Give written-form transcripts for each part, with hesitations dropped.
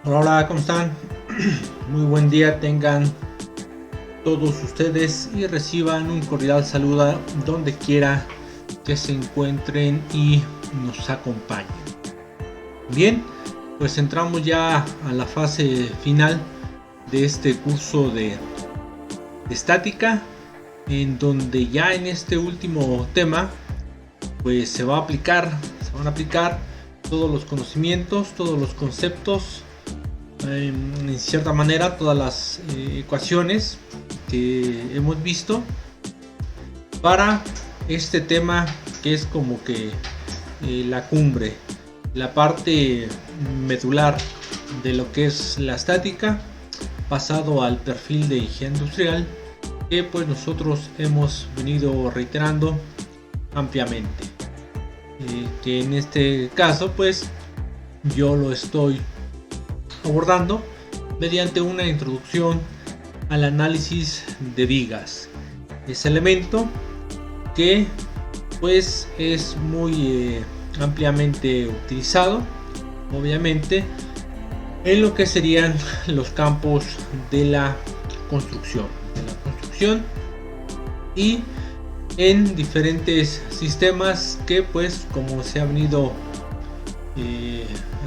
Hola, hola, ¿cómo están? Muy buen día tengan todos ustedes y reciban un cordial saludo donde quiera que se encuentren y nos acompañen. Bien, pues entramos ya a la fase final de este curso de estática, en donde ya en este último tema pues se van a aplicar todos los conocimientos, todos los conceptos, en cierta manera todas las ecuaciones que hemos visto para este tema que es como que la cumbre, la parte medular de lo que es la estática, pasado al perfil de ingeniería industrial, que pues nosotros hemos venido reiterando ampliamente, que en este caso pues yo lo estoy abordando mediante una introducción al análisis de vigas, ese elemento que pues es muy ampliamente utilizado, obviamente, en lo que serían los campos de la construcción, y en diferentes sistemas que pues como se ha venido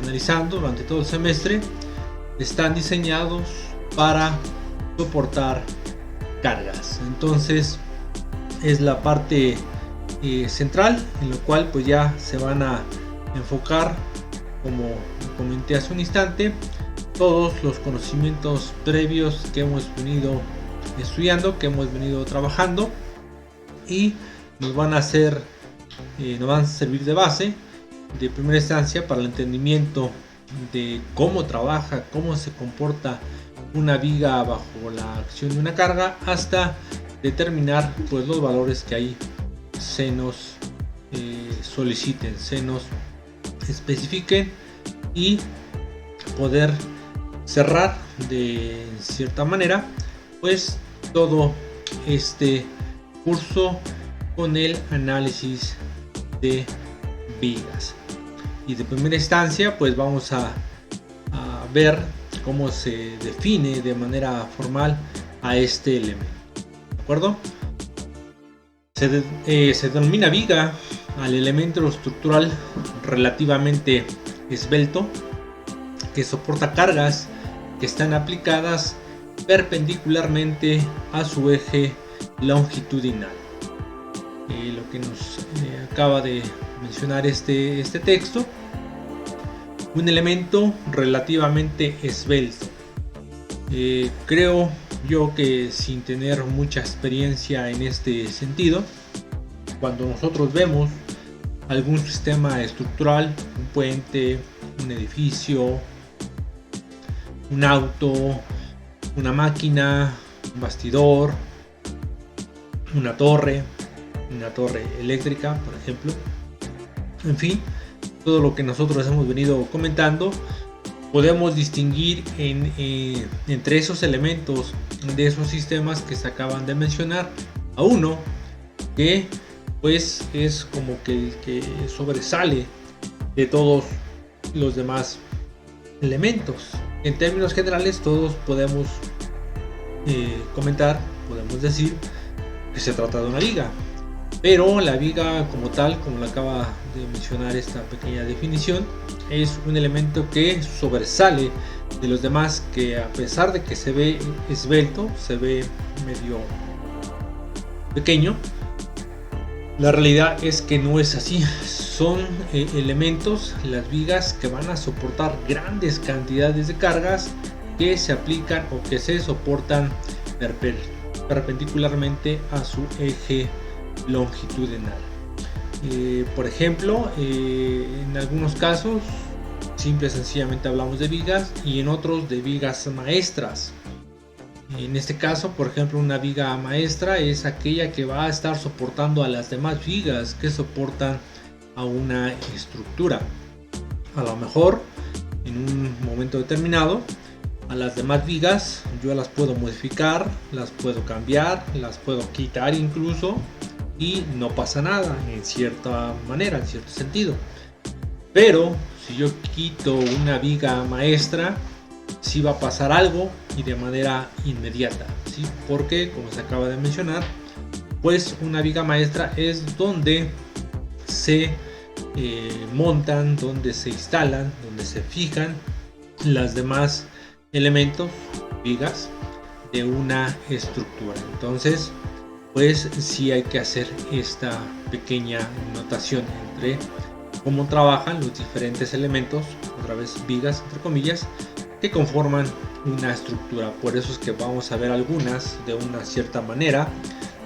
analizando durante todo el semestre, están diseñados para soportar cargas. Entonces es la parte central en lo cual pues ya se van a enfocar, como comenté hace un instante, todos los conocimientos previos que hemos venido estudiando, que hemos venido trabajando, y nos van a servir de base de primera instancia para el entendimiento de cómo trabaja, cómo se comporta una viga bajo la acción de una carga, hasta determinar pues los valores que ahí se nos soliciten, se nos especifiquen, y poder cerrar de cierta manera pues todo este curso con el análisis de vigas. Y de primera instancia pues vamos a ver cómo se define de manera formal a este elemento, ¿de acuerdo? Se denomina viga al elemento estructural relativamente esbelto que soporta cargas que están aplicadas perpendicularmente a su eje longitudinal. Lo que nos acaba de mencionar este texto: un elemento relativamente esbelto. Creo yo que sin tener mucha experiencia en este sentido, cuando nosotros vemos algún sistema estructural, un puente, un edificio, un auto, una máquina, un bastidor, una torre eléctrica, por ejemplo, en fin, todo lo que nosotros hemos venido comentando, podemos distinguir entre esos elementos de esos sistemas que se acaban de mencionar a uno que pues es como que el que sobresale de todos los demás elementos. En términos generales todos podemos podemos decir que se trata de una viga, pero la viga como tal, como lo acaba de mencionar esta pequeña definición, es un elemento que sobresale de los demás, que a pesar de que se ve esbelto, se ve medio pequeño, la realidad es que no es así. Son elementos, las vigas, que van a soportar grandes cantidades de cargas que se aplican o que se soportan perpendicularmente a su eje longitudinal. Por ejemplo, en algunos casos simple y sencillamente hablamos de vigas, y en otros de vigas maestras. En este caso, por ejemplo, una viga maestra es aquella que va a estar soportando a las demás vigas que soportan a una estructura. A lo mejor en un momento determinado a las demás vigas yo las puedo modificar, las puedo cambiar, las puedo quitar incluso, y no pasa nada en cierta manera, en cierto sentido. Pero si yo quito una viga maestra, si va a pasar algo y de manera inmediata, ¿sí? Porque, como se acaba de mencionar, pues una viga maestra es donde se montan, donde se instalan, donde se fijan las demás elementos, vigas de una estructura. Entonces, pues sí hay que hacer esta pequeña notación entre cómo trabajan los diferentes elementos, otra vez vigas entre comillas, que conforman una estructura. Por eso es que vamos a ver algunas de una cierta manera,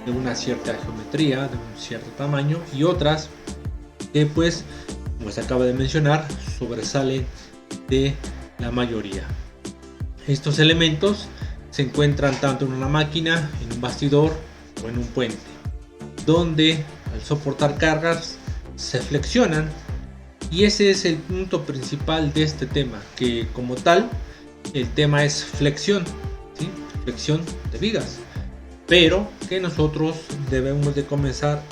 de una cierta geometría, de un cierto tamaño, y otras que, pues, como se acaba de mencionar, sobresalen de la mayoría. Estos elementos se encuentran tanto en una máquina, en un bastidor o en un puente, donde al soportar cargas se flexionan, y ese es el punto principal de este tema, que como tal el tema es flexión, ¿sí? Flexión de vigas, pero que nosotros debemos de comenzar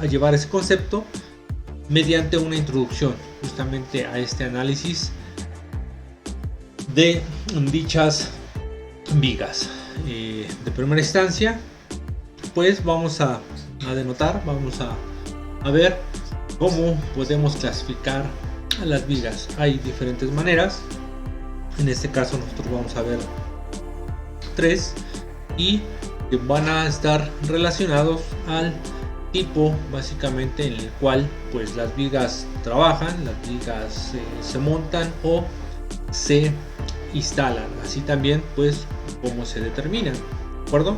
a llevar ese concepto mediante una introducción justamente a este análisis de dichas vigas. De primera instancia, pues vamos a denotar, vamos a ver cómo podemos clasificar a las vigas. Hay diferentes maneras. En este caso nosotros vamos a ver 3, y que van a estar relacionados al tipo básicamente en el cual pues las vigas trabajan, las vigas se montan o se instalan, así también pues cómo se determinan, ¿de acuerdo?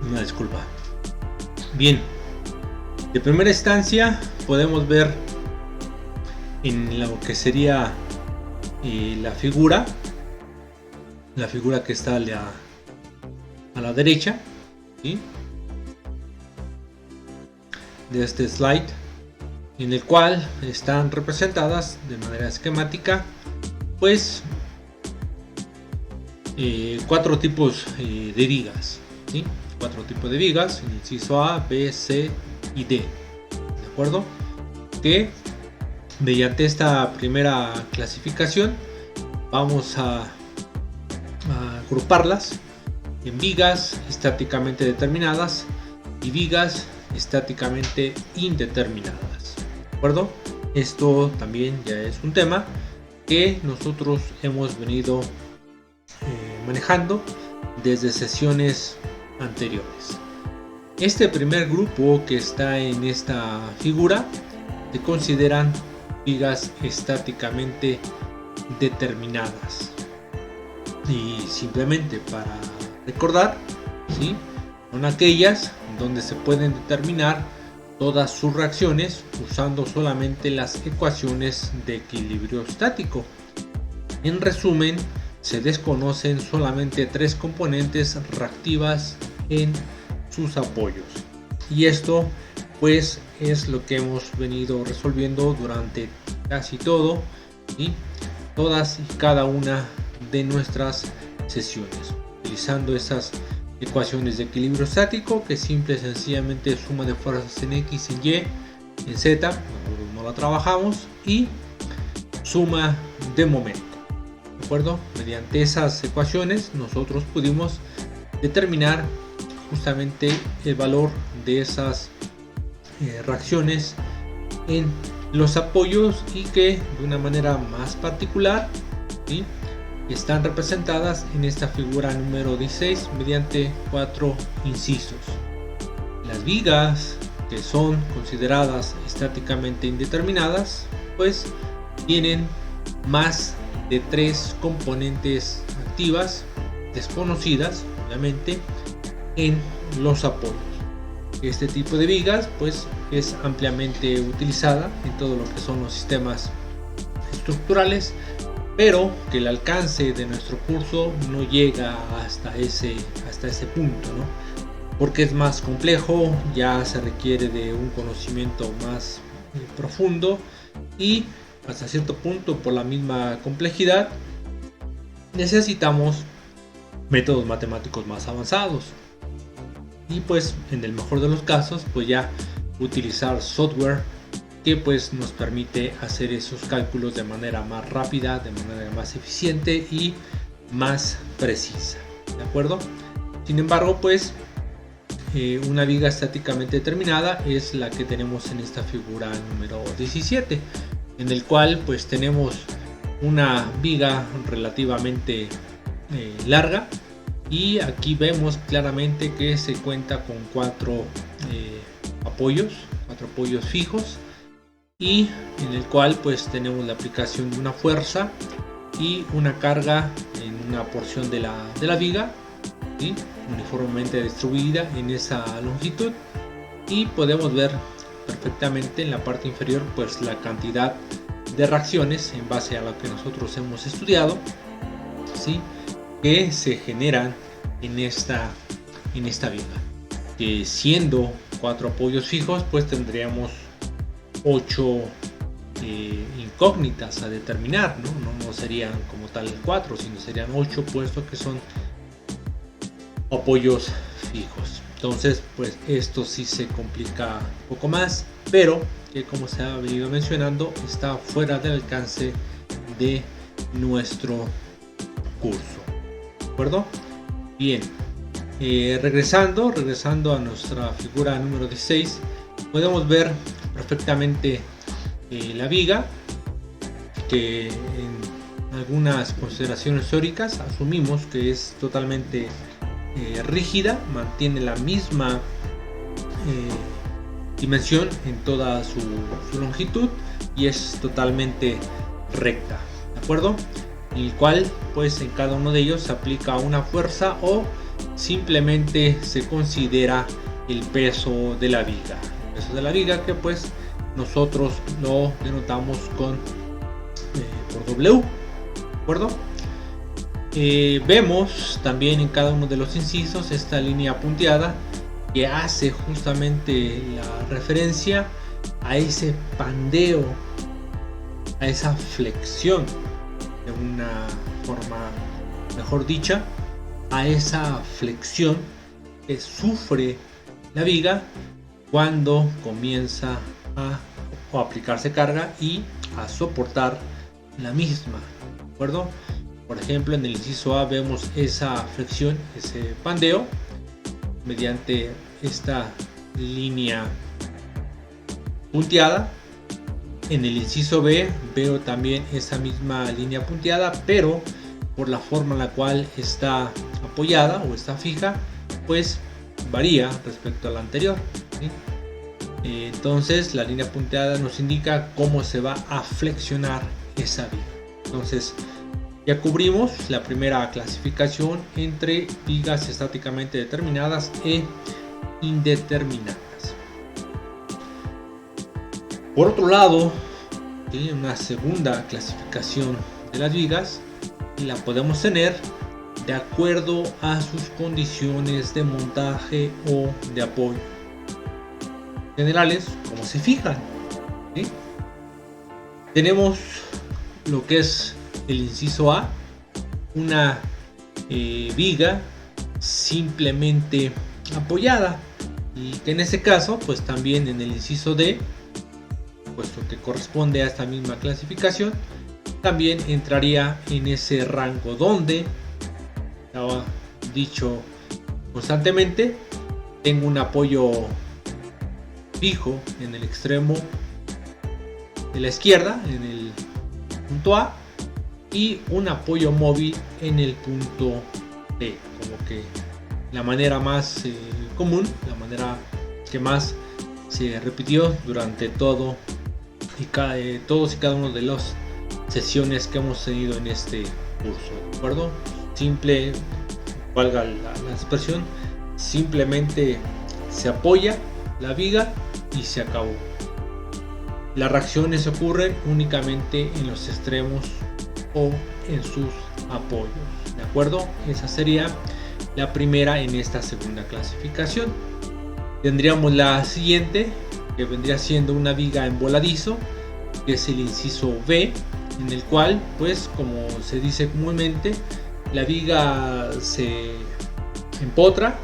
Una disculpa. Bien, de primera instancia podemos ver en lo que sería la figura que está a la derecha, ¿sí?, de este slide, en el cual están representadas de manera esquemática pues 4 tipos de vigas, ¿sí? 4 tipos de vigas, el inciso A, B, C y D, ¿de acuerdo? Que mediante esta primera clasificación vamos a agruparlas en vigas estáticamente determinadas y vigas estáticamente indeterminadas, ¿de acuerdo? Esto también ya es un tema que nosotros hemos venido manejando desde sesiones anteriores. Este primer grupo que está en esta figura se consideran vigas estáticamente determinadas, y simplemente para recordar, ¿sí?, son aquellas donde se pueden determinar todas sus reacciones usando solamente las ecuaciones de equilibrio estático. En resumen, se desconocen solamente 3 componentes reactivas en sus apoyos, y esto pues es lo que hemos venido resolviendo durante casi todas y cada una de nuestras sesiones, utilizando esas ecuaciones de equilibrio estático, que simple y sencillamente es suma de fuerzas en X, en Y, en Z, no la trabajamos, y suma de momento, ¿de acuerdo? Mediante esas ecuaciones nosotros pudimos determinar justamente el valor de esas reacciones en los apoyos, y que de una manera más particular, ¿sí?, están representadas en esta figura número 16 mediante 4 incisos. Las vigas que son consideradas estáticamente indeterminadas pues tienen más de 3 componentes activas desconocidas, obviamente, en los apoyos. Este tipo de vigas pues es ampliamente utilizada en todo lo que son los sistemas estructurales, pero que el alcance de nuestro curso no llega hasta ese punto, ¿no? Porque es más complejo, ya se requiere de un conocimiento más profundo, y hasta cierto punto, por la misma complejidad, necesitamos métodos matemáticos más avanzados. y pues en el mejor de los casos pues ya utilizar software que pues nos permite hacer esos cálculos de manera más rápida, de manera más eficiente y más precisa, ¿de acuerdo? Sin embargo, pues una viga estáticamente determinada es la que tenemos en esta figura número 17, en el cual pues tenemos una viga relativamente larga, y aquí vemos claramente que se cuenta con cuatro apoyos fijos, y en el cual pues tenemos la aplicación de una fuerza y una carga en una porción de la viga, ¿sí?, uniformemente distribuida en esa longitud, y podemos ver perfectamente en la parte inferior pues la cantidad de reacciones en base a lo que nosotros hemos estudiado, ¿sí?, que se generan en esta viga, que siendo cuatro apoyos fijos pues tendríamos 8 incógnitas a determinar, ¿no? No serían como tal 4, sino serían 8, puesto que son apoyos fijos. Entonces pues esto sí se complica un poco más, pero que, como se ha venido mencionando, está fuera del alcance de nuestro curso, ¿de acuerdo? Bien, regresando a nuestra figura número 16, podemos ver perfectamente la viga, que en algunas consideraciones teóricas asumimos que es totalmente rígida, mantiene la misma dimensión en toda su longitud y es totalmente recta, ¿de acuerdo? En el cual pues en cada uno de ellos se aplica una fuerza o simplemente se considera el peso de la viga. El peso de la viga, que pues nosotros lo denotamos con por W, ¿de acuerdo? Vemos también en cada uno de los incisos esta línea punteada que hace justamente la referencia a ese pandeo, a esa flexión, de una forma mejor dicha, a esa flexión que sufre la viga cuando comienza a aplicarse carga y a soportar la misma, ¿de acuerdo? Por ejemplo, en el inciso A vemos esa flexión, ese pandeo, mediante esta línea punteada. En el inciso B veo también esa misma línea punteada, pero por la forma en la cual está apoyada o está fija, pues varía respecto a la anterior, ¿sí? Entonces la línea punteada nos indica cómo se va a flexionar esa viga. Entonces ya cubrimos la primera clasificación entre vigas estáticamente determinadas e indeterminadas. Por otro lado, una segunda clasificación de las vigas la podemos tener de acuerdo a sus condiciones de montaje o de apoyo generales, como se fijan, ¿sí? Tenemos lo que es el inciso A, una viga simplemente apoyada, y que en ese caso pues también en el inciso D, puesto que corresponde a esta misma clasificación, también entraría en ese rango donde, estaba dicho constantemente, tengo un apoyo fijo en el extremo de la izquierda, en el punto A, y un apoyo móvil en el punto B, como que la manera más común, la manera que más se repitió durante todos y cada uno de las sesiones que hemos tenido en este curso, ¿de acuerdo? Simple, valga la expresión, simplemente se apoya la viga y se acabó. Las reacciones ocurren únicamente en los extremos o en sus apoyos, ¿de acuerdo? Esa sería la primera en esta segunda clasificación. Tendríamos la siguiente, que vendría siendo una viga en voladizo, que es el inciso B, en el cual, pues como se dice comúnmente, la viga se empotra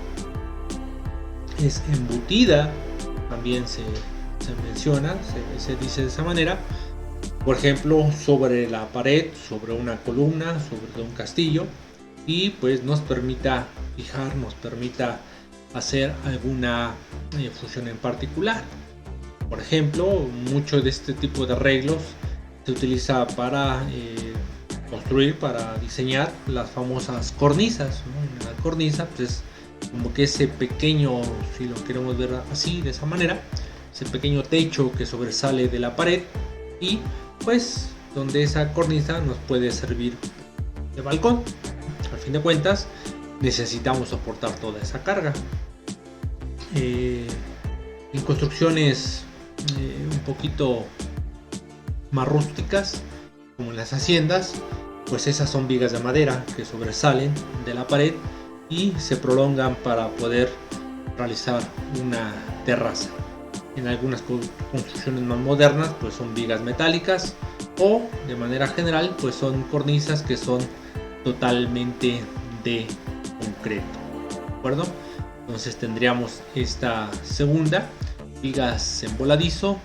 es embutida, también se menciona, se dice de esa manera, por ejemplo sobre la pared, sobre una columna, sobre un castillo, y pues nos permita fijar, nos permita hacer alguna función en particular. Por ejemplo, mucho de este tipo de arreglos se utiliza para construir, para diseñar las famosas cornisas, ¿no? La cornisa pues es como que ese pequeño, si lo queremos ver así, de esa manera, ese pequeño techo que sobresale de la pared, y pues donde esa cornisa nos puede servir de balcón. Al fin de cuentas necesitamos soportar toda esa carga. En construcciones un poquito más rústicas, como en las haciendas, pues esas son vigas de madera que sobresalen de la pared y se prolongan para poder realizar una terraza. En algunas construcciones más modernas pues son vigas metálicas, o de manera general pues son cornisas que son totalmente de concreto, ¿de acuerdo? Entonces tendríamos esta segunda, vigas en voladizo,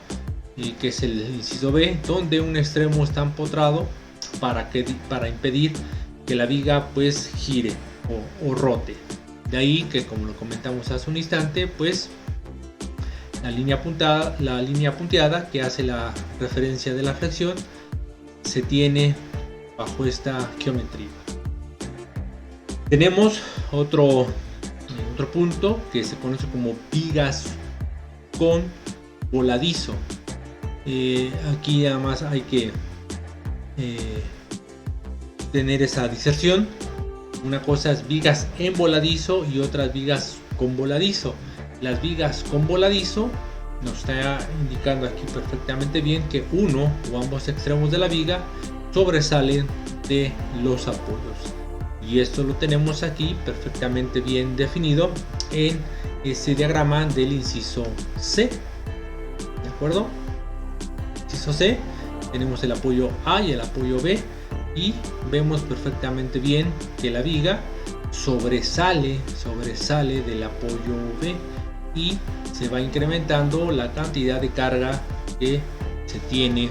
que es el inciso B, donde un extremo está empotrado para impedir que la viga pues gire o rote. De ahí que, como lo comentamos hace un instante, pues la línea punteada que hace la referencia de la flexión se tiene bajo esta geometría. Tenemos otro punto que se conoce como vigas con voladizo. Aquí además hay que tener esa diserción. Una cosa es vigas en voladizo y otras vigas con voladizo. Las vigas con voladizo nos está indicando aquí perfectamente bien que uno o ambos extremos de la viga sobresalen de los apoyos, y esto lo tenemos aquí perfectamente bien definido en ese diagrama del inciso C, ¿de acuerdo? Inciso C, tenemos el apoyo A y el apoyo B, y vemos perfectamente bien que la viga sobresale del apoyo B, y se va incrementando la cantidad de carga que se tiene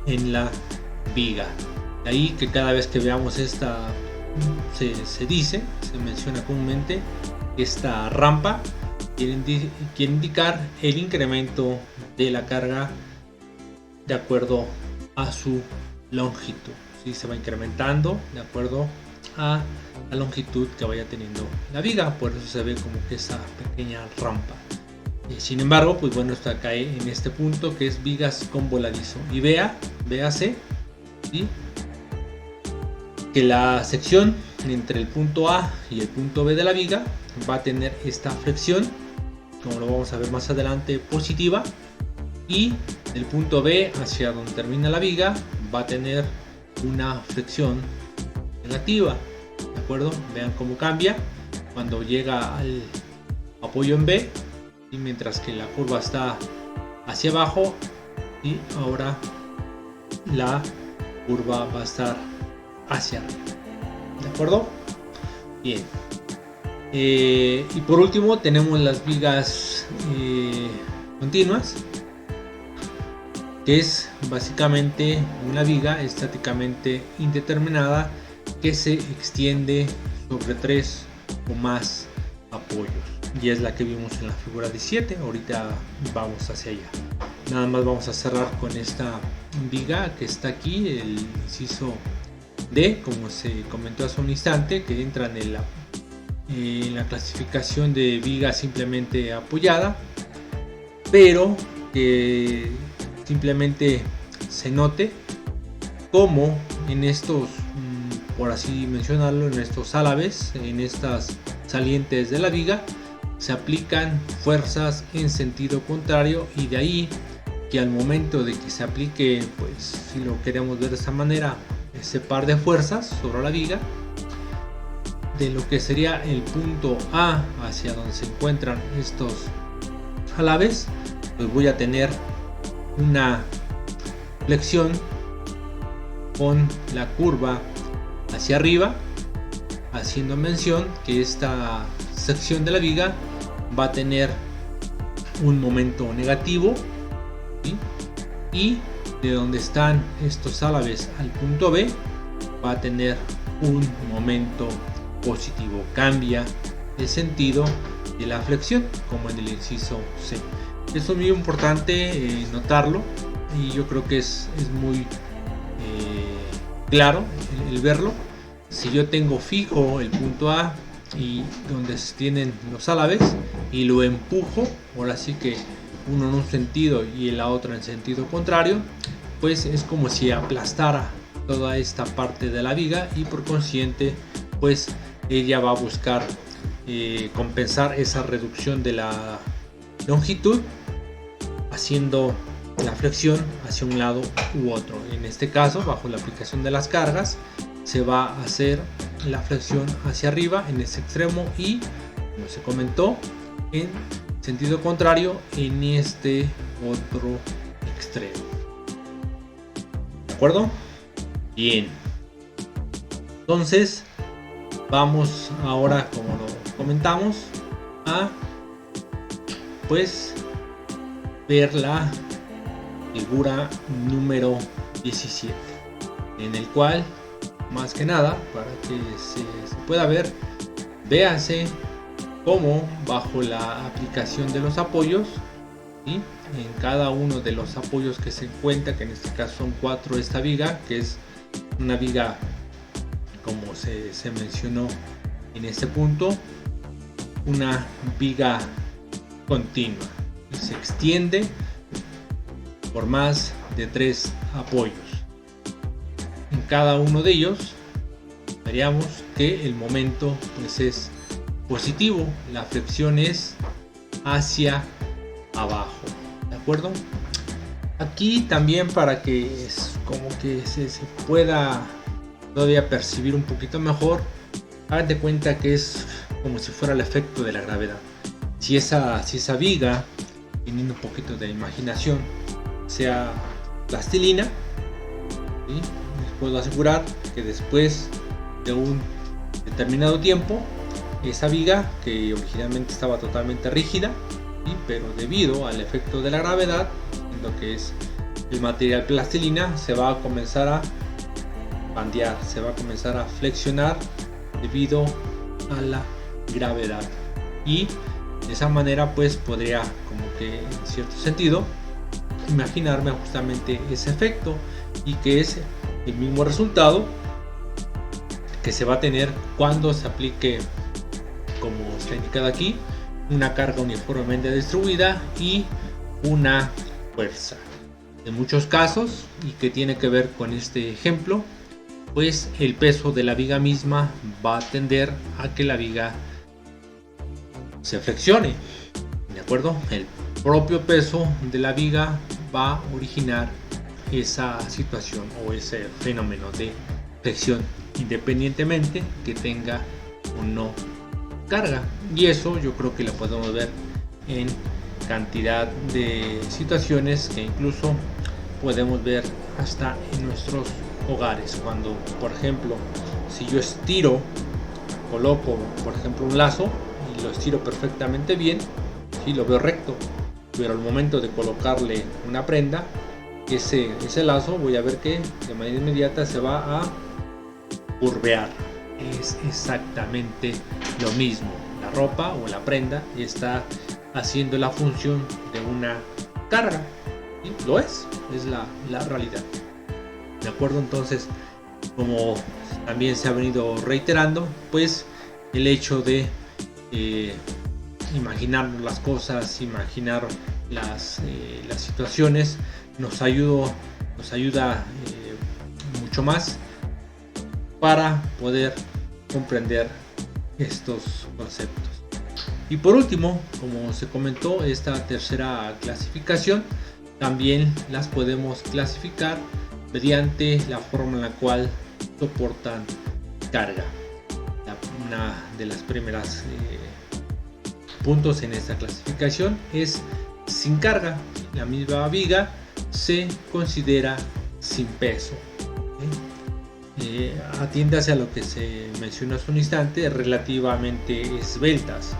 en la viga. De ahí que cada vez que veamos esta, se menciona comúnmente esta rampa, quiere indicar el incremento de la carga de acuerdo a su longitud. ¿Sí? Se va incrementando de acuerdo a la longitud que vaya teniendo la viga, por eso se ve como que esa pequeña rampa. Sin embargo, pues bueno, esto cae en este punto que es vigas con voladizo, y véase, ¿sí?, que la sección entre el punto A y el punto B de la viga va a tener esta flexión, como lo vamos a ver más adelante, positiva, y del punto B hacia donde termina la viga va a tener una flexión negativa, ¿de acuerdo? Vean cómo cambia cuando llega al apoyo en B, y mientras que la curva está hacia abajo, y ahora la curva va a estar hacia arriba, ¿de acuerdo? Bien. Y por último tenemos las vigas continuas, que es básicamente una viga estáticamente indeterminada que se extiende sobre 3 o más apoyos, y es la que vimos en la figura 17. Ahorita vamos hacia allá. Nada más vamos a cerrar con esta viga que está aquí, el inciso D, como se comentó hace un instante, que entra en la clasificación de viga simplemente apoyada, pero que simplemente se note como en estos, por así mencionarlo, en estos álabes, en estas salientes de la viga, se aplican fuerzas en sentido contrario, y de ahí que al momento de que se aplique, pues si lo queremos ver de esa manera, ese par de fuerzas sobre la viga, de lo que sería el punto A hacia donde se encuentran estos álabes, pues voy a tener una flexión con la curva hacia arriba, haciendo mención que esta sección de la viga va a tener un momento negativo, ¿sí? Y de donde están estos álabes al punto B va a tener un momento positivo. Cambia el sentido de la flexión, como en el inciso C. Eso es muy importante notarlo, y yo creo que es muy claro el verlo. Si yo tengo fijo el punto A y donde tienen los álabes y lo empujo, ahora sí que uno en un sentido y la otra en sentido contrario, pues es como si aplastara toda esta parte de la viga, y por consiguiente pues ella va a buscar compensar esa reducción de la longitud haciendo la flexión hacia un lado u otro. En este caso, bajo la aplicación de las cargas, se va a hacer la flexión hacia arriba en este extremo y, como se comentó, en sentido contrario en este otro extremo. ¿De acuerdo? Bien. Entonces, vamos ahora, como lo comentamos, a pues ver la figura número 17, en el cual, más que nada, para que se pueda ver, véase cómo bajo la aplicación de los apoyos, ¿sí? En cada uno de los apoyos que se encuentra, que en este caso son 4, esta viga, que es una viga, como se mencionó en este punto, una viga continua, y se extiende por más de 3 apoyos. En cada uno de ellos veríamos que el momento pues es positivo, la flexión es hacia abajo, ¿de acuerdo? Aquí también, para que es como que se pueda todavía percibir un poquito mejor, hagan de cuenta que es como si fuera el efecto de la gravedad. Si esa viga, teniendo un poquito de imaginación, sea plastilina, ¿sí? Les puedo asegurar que después de un determinado tiempo, esa viga, que originalmente estaba totalmente rígida, ¿sí? Pero debido al efecto de la gravedad, lo que es el material plastilina, se va a comenzar a bandear, se va a comenzar a flexionar debido a la gravedad, y de esa manera pues podría, como que en cierto sentido, imaginarme justamente ese efecto, y que es el mismo resultado que se va a tener cuando se aplique, como está indicado aquí, una carga uniformemente distribuida y una fuerza. En muchos casos, y que tiene que ver con este ejemplo, pues el peso de la viga misma va a tender a que la viga se flexione, ¿de acuerdo? El propio peso de la viga va a originar esa situación o ese fenómeno de flexión, independientemente que tenga o no carga. Y eso yo creo que lo podemos ver en cantidad de situaciones que incluso podemos ver hasta en nuestros hogares, cuando por ejemplo, si yo coloco por ejemplo un lazo y lo estiro perfectamente bien, y lo veo recto, pero al momento de colocarle una prenda, ese lazo, voy a ver que de manera inmediata se va a curvear. Es exactamente lo mismo, la ropa o la prenda está haciendo la función de una carga, ¿sí? Lo es la realidad, ¿de acuerdo? Entonces, como también se ha venido reiterando, pues el hecho de imaginar las cosas, imaginar las situaciones, nos ayuda mucho más para poder comprender estos conceptos. Y por último, como se comentó, esta tercera clasificación también las podemos clasificar mediante la forma en la cual soportan carga. Una de las primeras puntos en esta clasificación es sin carga. La misma viga se considera sin peso. Atiéndase a lo que se mencionó hace un instante, relativamente esbeltas.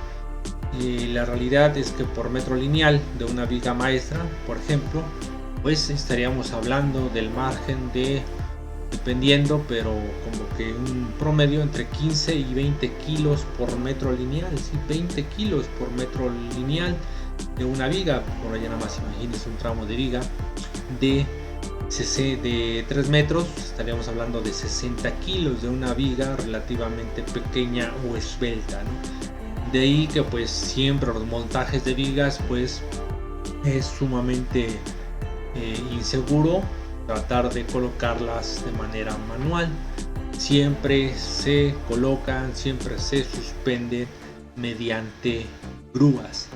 La realidad es que por metro lineal de una viga maestra, por ejemplo, pues estaríamos hablando del margen de, dependiendo, pero como que un promedio entre 15 y 20 kilos por metro lineal, ¿sí? 20 kilos por metro lineal de una viga. Por allá nada más imagínense un tramo de viga de 3 metros, estaríamos hablando de 60 kilos de una viga relativamente pequeña o esbelta, ¿no? De ahí que pues siempre los montajes de vigas pues es sumamente inseguro tratar de colocarlas de manera manual. Siempre se colocan, siempre se suspenden mediante grúas.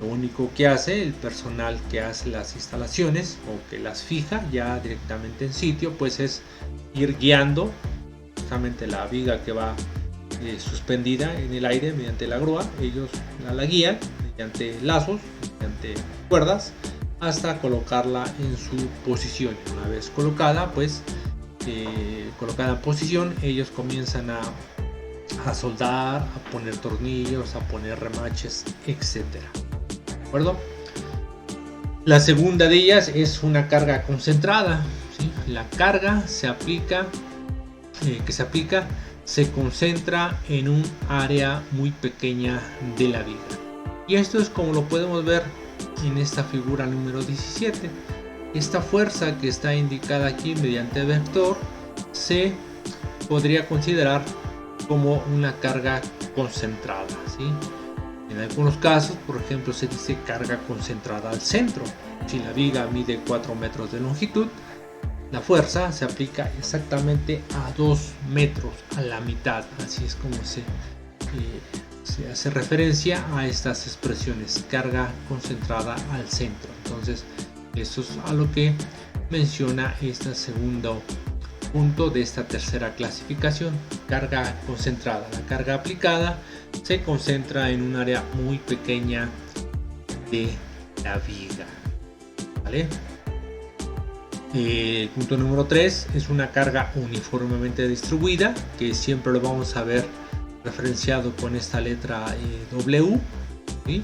Lo único que hace el personal que hace las instalaciones o que las fija ya directamente en sitio, pues es ir guiando justamente la viga que va suspendida en el aire mediante la grúa. Ellos la guían mediante lazos, mediante cuerdas, hasta colocarla en su posición. Una vez colocada, pues colocada en posición, ellos comienzan a soldar, a poner tornillos, a poner remaches, etcétera. ¿De acuerdo? La segunda de ellas es una carga concentrada, ¿sí? La carga se aplica, se concentra en un área muy pequeña de la viga. Y esto es como lo podemos ver en esta figura número 17. Esta fuerza que está indicada aquí mediante vector se podría considerar como una carga concentrada, ¿sí? En algunos casos, por ejemplo, se dice carga concentrada al centro. Si la viga mide 4 metros de longitud, la fuerza se aplica exactamente a 2 metros, a la mitad. Así es como se hace referencia a estas expresiones, carga concentrada al centro. Entonces, eso es a lo que menciona este segundo punto de esta tercera clasificación, carga concentrada. La carga aplicada se concentra en un área muy pequeña de la viga, ¿vale? El punto número 3 es una carga uniformemente distribuida, que siempre lo vamos a ver referenciado con esta letra W, ¿sí?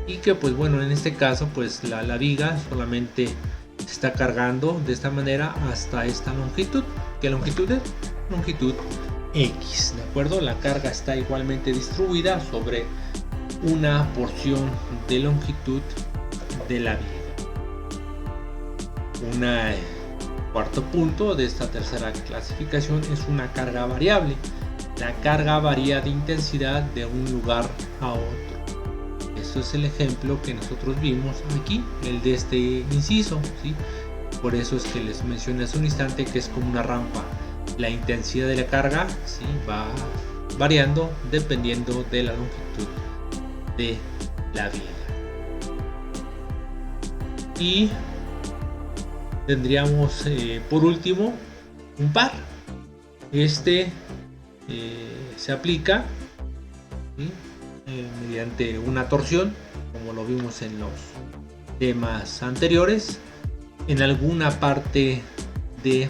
Y que pues bueno, en este caso pues la viga solamente se está cargando de esta manera hasta esta longitud. ¿Qué longitud es? Longitud X, ¿de acuerdo? La carga está igualmente distribuida sobre una porción de longitud de la viga. Un cuarto punto de esta tercera clasificación es una carga variable. La carga varía de intensidad de un lugar a otro. Esto es el ejemplo que nosotros vimos aquí, el de este inciso, ¿sí? Por eso es que les mencioné hace un instante que es como una rampa. La intensidad de la carga, ¿sí?, va variando dependiendo de la longitud de la viga. Y tendríamos por último un par. Este se aplica, ¿sí?, mediante una torsión, como lo vimos en los temas anteriores, en alguna parte de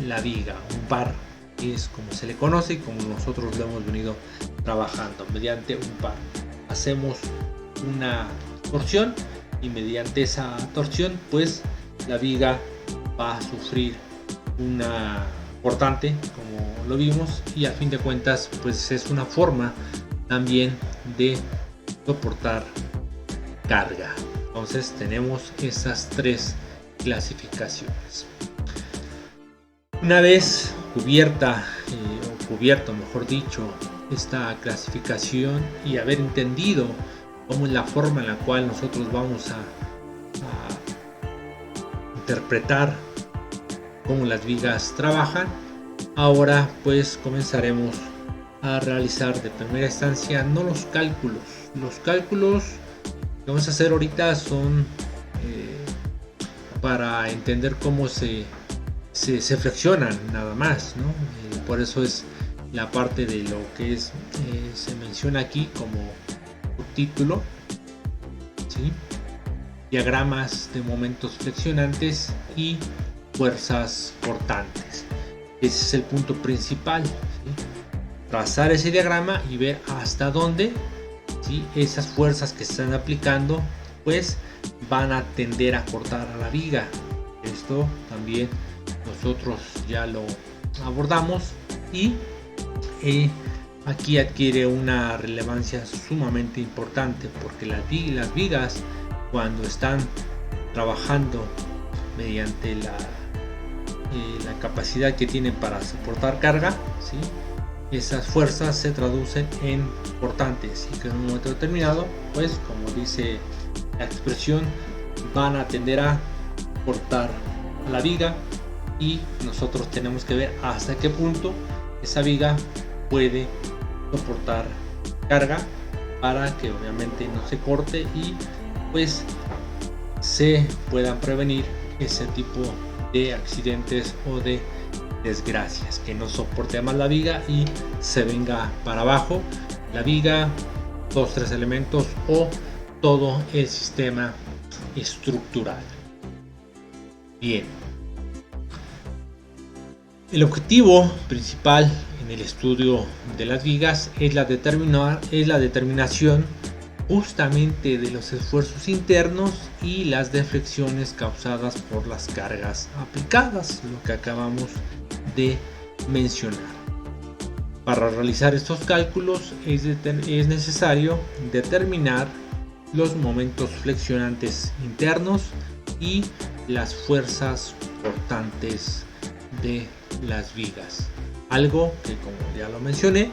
la viga. Un par es como se le conoce y como nosotros lo hemos venido trabajando, mediante un par. Hacemos una torsión y mediante esa torsión pues la viga va a sufrir una portante, como lo vimos, y a fin de cuentas pues es una forma también de soportar carga. Entonces tenemos esas tres clasificaciones. Una vez cubierta o cubierto, mejor dicho, esta clasificación y haber entendido cómo es la forma en la cual nosotros vamos a interpretar cómo las vigas trabajan, ahora pues comenzaremos a realizar de primera instancia no los cálculos. Los cálculos que vamos a hacer ahorita son para entender cómo se flexionan nada más, ¿no? Por eso es la parte de lo que es se menciona aquí como título, ¿sí?, diagramas de momentos flexionantes y fuerzas portantes. Ese es el punto principal, ¿sí? Trazar ese diagrama y ver hasta dónde, ¿sí? Esas fuerzas que se están aplicando pues van a tender a cortar a la viga. Esto también nosotros ya lo abordamos y aquí adquiere una relevancia sumamente importante, porque las vigas, cuando están trabajando mediante la capacidad que tienen para soportar carga, ¿sí? Esas fuerzas se traducen en cortantes, y que en un momento determinado, pues como dice la expresión, van a tender a cortar a la viga, y nosotros tenemos que ver hasta qué punto esa viga puede soportar carga para que obviamente no se corte y pues se puedan prevenir ese tipo de accidentes o de desgracias, que no soporte más la viga y se venga para abajo la viga, 2-3 elementos o todo el sistema estructural. Bien, el objetivo principal en el estudio de las vigas es la determinación justamente de los esfuerzos internos y las deflexiones causadas por las cargas aplicadas, lo que acabamos de mencionar. Para realizar estos cálculos es necesario determinar los momentos flexionantes internos y las fuerzas cortantes de las vigas, algo que, como ya lo mencioné,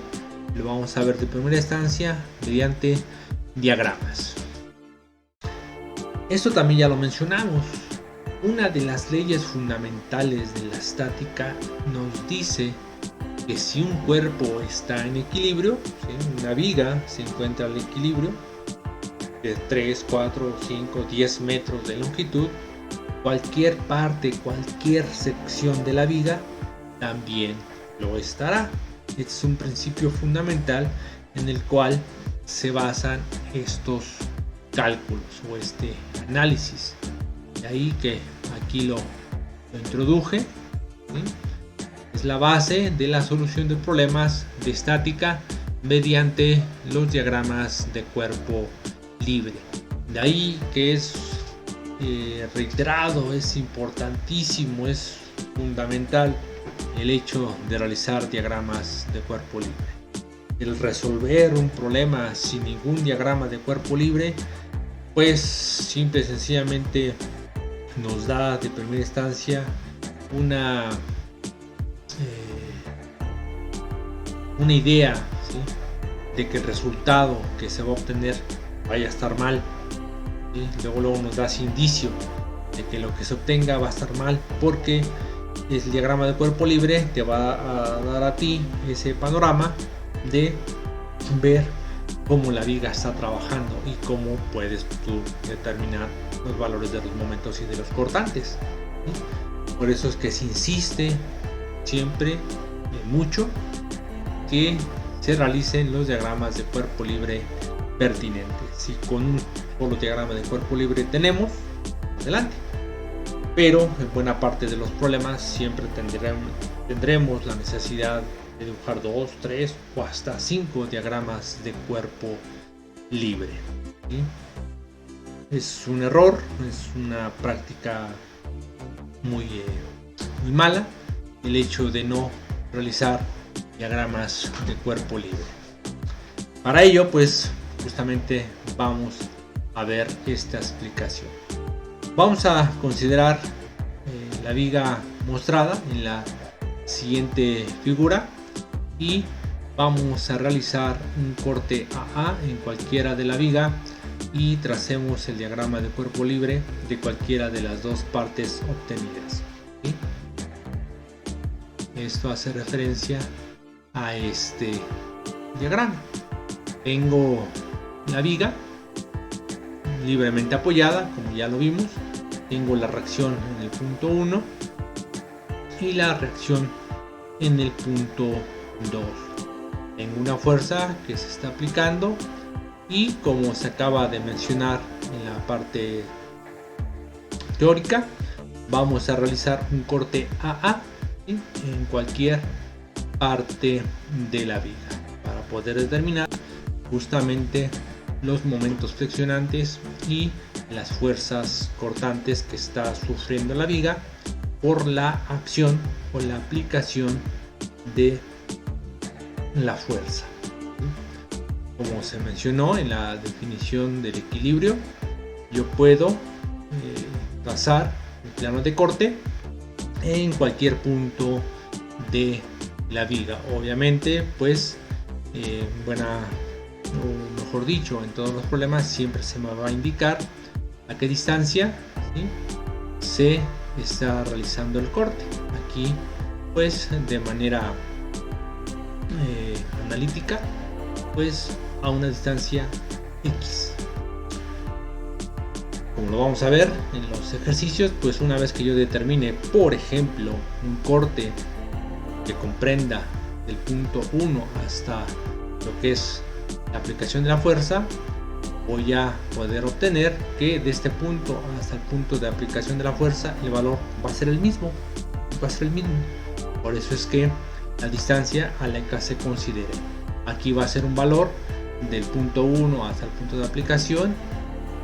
lo vamos a ver de primera instancia mediante diagramas. Esto también ya lo mencionamos. Una de las leyes fundamentales de la estática nos dice que si un cuerpo está en equilibrio, ¿sí? Una viga se encuentra al equilibrio de 3, 4, 5, 10 metros de longitud, cualquier parte, cualquier sección de la viga también lo estará. Este es un principio fundamental en el cual se basan estos cálculos o este análisis. De ahí que aquí lo introduje, ¿sí? Es la base de la solución de problemas de estática mediante los diagramas de cuerpo libre. De ahí que es reiterado, es importantísimo, es fundamental el hecho de realizar diagramas de cuerpo libre. El resolver un problema sin ningún diagrama de cuerpo libre, pues simple y sencillamente nos da de primera instancia una idea, ¿sí? De que el resultado que se va a obtener vaya a estar mal, ¿sí? Luego nos da ese indicio de que lo que se obtenga va a estar mal, porque el diagrama de cuerpo libre te va a dar a ti ese panorama de ver cómo la viga está trabajando y cómo puedes tú determinar los valores de los momentos y de los cortantes, ¿sí? Por eso es que se insiste siempre mucho que se realicen los diagramas de cuerpo libre pertinentes. Si con un solo diagrama de cuerpo libre tenemos, adelante. Pero en buena parte de los problemas siempre tendremos la necesidad de dibujar 2, 3 o hasta 5 diagramas de cuerpo libre, ¿sí? Es un error, es una práctica muy mala el hecho de no realizar diagramas de cuerpo libre. Para ello, pues justamente vamos a ver esta explicación. Vamos a considerar la viga mostrada en la siguiente figura y vamos a realizar un corte AA en cualquiera de la viga y tracemos el diagrama de cuerpo libre de cualquiera de las dos partes obtenidas, ¿sí? Esto hace referencia a este diagrama. Tengo la viga libremente apoyada, como ya lo vimos. Tengo la reacción en el punto 1 y la reacción en el punto 2. Tengo una fuerza que se está aplicando y, como se acaba de mencionar en la parte teórica, vamos a realizar un corte AA en cualquier parte de la viga para poder determinar justamente los momentos flexionantes y las fuerzas cortantes que está sufriendo la viga por la acción o la aplicación de la fuerza. Como se mencionó en la definición del equilibrio, yo puedo trazar el plano de corte en cualquier punto de la viga. Obviamente, pues o mejor dicho, en todos los problemas siempre se me va a indicar a qué distancia, ¿sí?, se está realizando el corte. Aquí, pues de manera analítica, pues a una distancia X. Como lo vamos a ver en los ejercicios, pues una vez que yo determine, por ejemplo, un corte que comprenda del punto 1 hasta lo que es la aplicación de la fuerza, voy a poder obtener que de este punto hasta el punto de aplicación de la fuerza el valor va a ser el mismo. Por eso es que la distancia a la que se considere, aquí va a ser un valor del punto 1 hasta el punto de aplicación,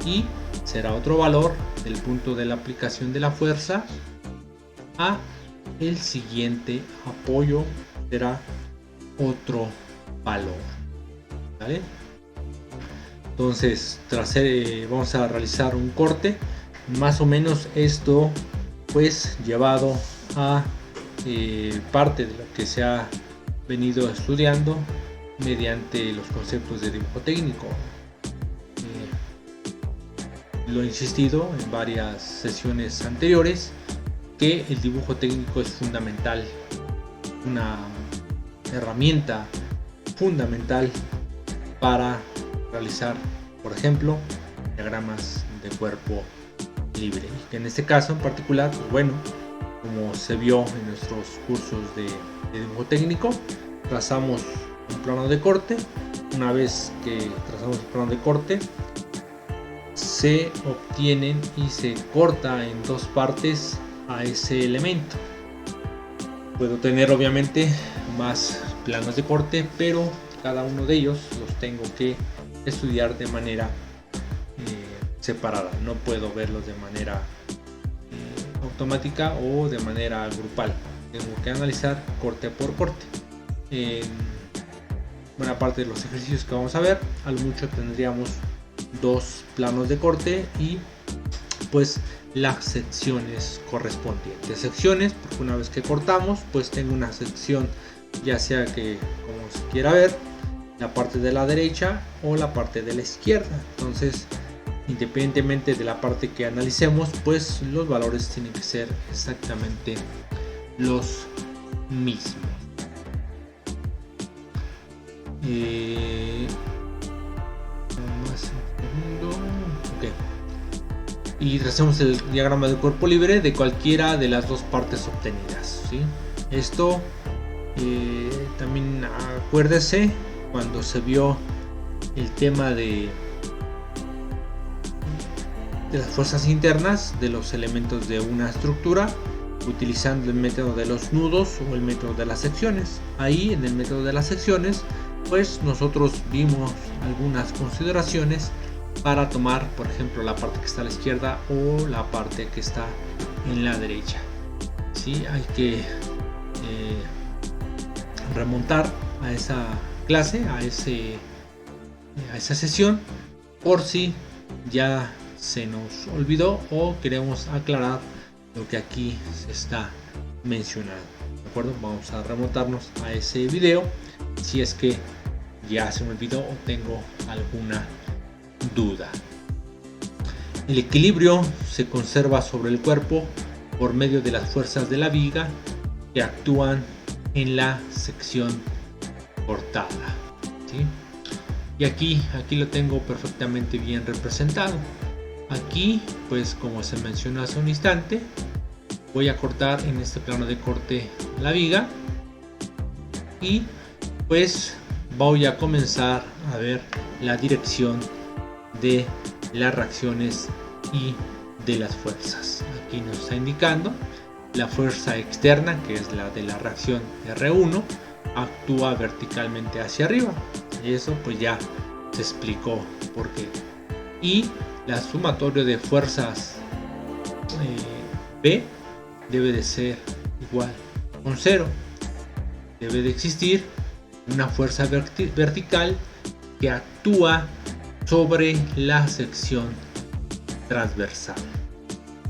y será otro valor del punto de la aplicación de la fuerza a el siguiente apoyo, será otro valor, ¿vale? Entonces, vamos a realizar un corte, más o menos esto pues llevado a parte de lo que se ha venido estudiando mediante los conceptos de dibujo técnico. Lo he insistido en varias sesiones anteriores que el dibujo técnico es fundamental, una herramienta fundamental para realizar, por ejemplo, diagramas de cuerpo libre, y que en este caso en particular, pues bueno, como se vio en nuestros cursos de dibujo técnico, trazamos un plano de corte. Una vez que trazamos el plano de corte, se obtienen y se corta en dos partes a ese elemento. Puedo tener obviamente más planos de corte, pero cada uno de ellos los tengo que estudiar de manera separada. No puedo verlos de manera automática o de manera grupal. Tengo que analizar corte por corte. Buena parte de los ejercicios que vamos a ver, a lo mucho tendríamos dos planos de corte y pues las secciones correspondientes. Secciones, porque una vez que cortamos, pues tengo una sección, ya sea que como se quiera ver, la parte de la derecha o la parte de la izquierda. Entonces, independientemente de la parte que analicemos, pues los valores tienen que ser exactamente los mismos. Y tracemos el diagrama de cuerpo libre de cualquiera de las dos partes obtenidas, ¿sí? Esto también acuérdese cuando se vio el tema de las fuerzas internas de los elementos de una estructura, utilizando el método de los nudos o el método de las secciones. Ahí en el método de las secciones, pues nosotros vimos algunas consideraciones para tomar, por ejemplo, la parte que está a la izquierda o la parte que está en la derecha. Sí, hay que remontar a esa clase, a esa sesión, por si ya se nos olvidó o queremos aclarar lo que aquí se está mencionando. ¿De acuerdo? Vamos a remontarnos a ese video si es que ya se me olvidó o tengo alguna duda. El equilibrio se conserva sobre el cuerpo por medio de las fuerzas de la viga que actúan en la sección cortada, ¿sí? Y aquí lo tengo perfectamente bien representado. Aquí, pues como se mencionó hace un instante, voy a cortar en este plano de corte la viga y pues voy a comenzar a ver la dirección de las reacciones y de las fuerzas. Aquí nos está indicando la fuerza externa, que es la de la reacción R1, actúa verticalmente hacia arriba, y eso pues ya se explicó por qué. Y la sumatoria de fuerzas B debe de ser igual con 0. Debe de existir una fuerza vertical que actúa sobre la sección transversal.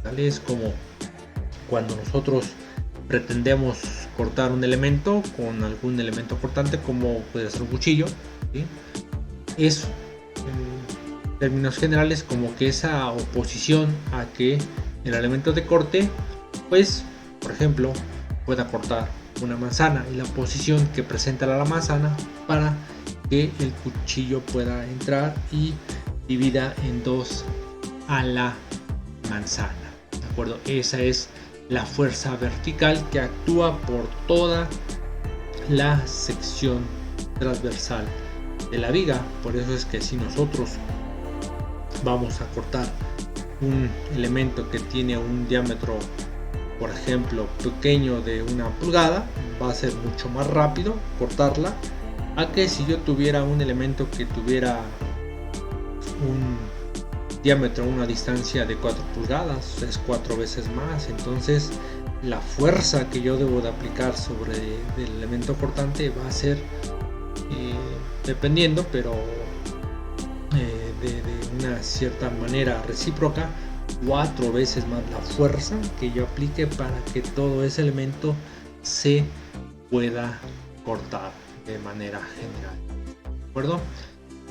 ¿Vale? Es como cuando nosotros pretendemos cortar un elemento con algún elemento cortante, como puede ser un cuchillo, ¿sí? Es, en términos generales, como que esa oposición a que el elemento de corte, pues, por ejemplo, pueda cortar una manzana, y la oposición que presenta la manzana para que el cuchillo pueda entrar y divida en dos a la manzana. ¿De acuerdo? Esa es la fuerza vertical que actúa por toda la sección transversal de la viga. Por eso es que si nosotros vamos a cortar un elemento que tiene un diámetro, por ejemplo, pequeño de 1 pulgada, va a ser mucho más rápido cortarla a que si yo tuviera un elemento que tuviera un diámetro, una distancia de 4 pulgadas, es 4 veces más. Entonces la fuerza que yo debo de aplicar sobre el elemento cortante va a ser, dependiendo, pero de una cierta manera recíproca, 4 veces más la fuerza que yo aplique para que todo ese elemento se pueda cortar de manera general. ¿De acuerdo?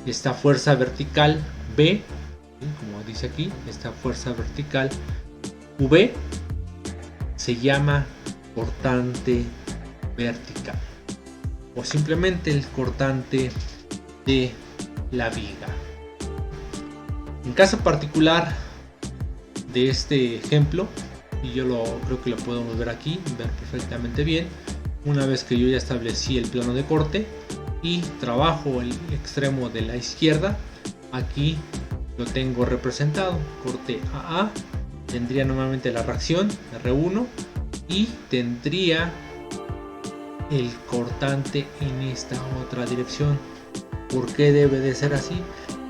Esta fuerza vertical B, como dice aquí, esta fuerza vertical V se llama cortante vertical, o simplemente el cortante de la viga. En caso particular de este ejemplo, y yo creo que lo podemos ver aquí, ver perfectamente bien, una vez que yo ya establecí el plano de corte y trabajo el extremo de la izquierda, aquí lo tengo representado, corte AA, tendría normalmente la reacción R1 y tendría el cortante en esta otra dirección. ¿Por qué debe de ser así?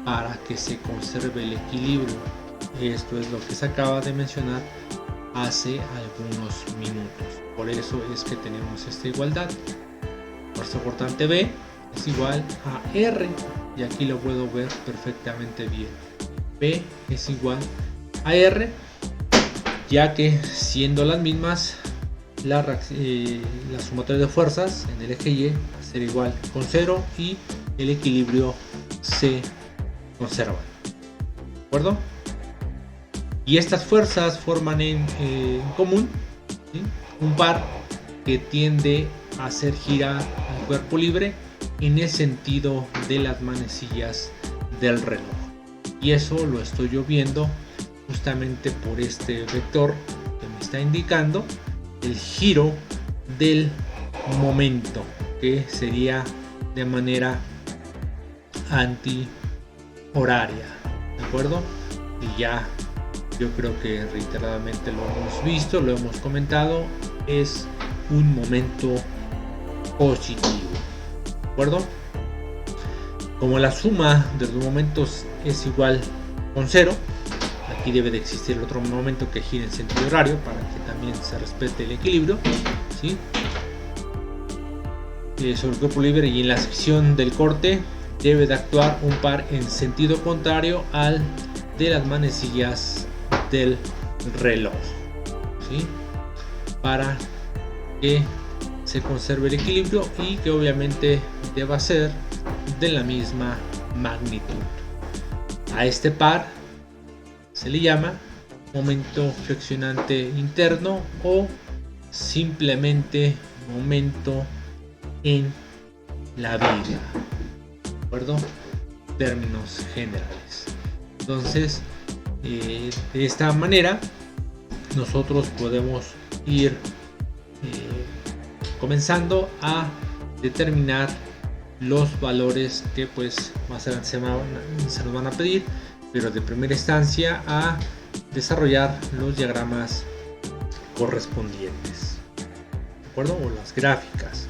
Para que se conserve el equilibrio. Esto es lo que se acaba de mencionar hace algunos minutos. Por eso es que tenemos esta igualdad. Fuerza cortante B es igual a R, y aquí lo puedo ver perfectamente bien. B es igual a R, ya que siendo las mismas, la sumatoria de fuerzas en el eje Y va a ser igual con 0 y el equilibrio se conserva. ¿De acuerdo? Y estas fuerzas forman en común, ¿sí?, un par que tiende a hacer girar al cuerpo libre en el sentido de las manecillas del reloj. Y eso lo estoy yo viendo justamente por este vector que me está indicando el giro del momento, que sería de manera antihoraria. ¿De acuerdo? Y ya yo creo que reiteradamente lo hemos visto, lo hemos comentado, es un momento positivo. ¿De acuerdo? Como la suma de los momentos es igual con 0, aquí debe de existir el otro momento que gire en sentido horario para que también se respete el equilibrio, ¿sí? Sobre el cuerpo libre, y en la sección del corte debe de actuar un par en sentido contrario al de las manecillas del reloj, ¿sí?, para que se conserve el equilibrio y que obviamente deba ser de la misma magnitud. A este par se le llama momento flexionante interno o simplemente momento en la viga. ¿De acuerdo? Términos generales. Entonces, de esta manera nosotros podemos ir comenzando a determinar los valores que pues más adelante se nos van a pedir, pero de primera instancia a desarrollar los diagramas correspondientes, ¿de acuerdo? O las gráficas.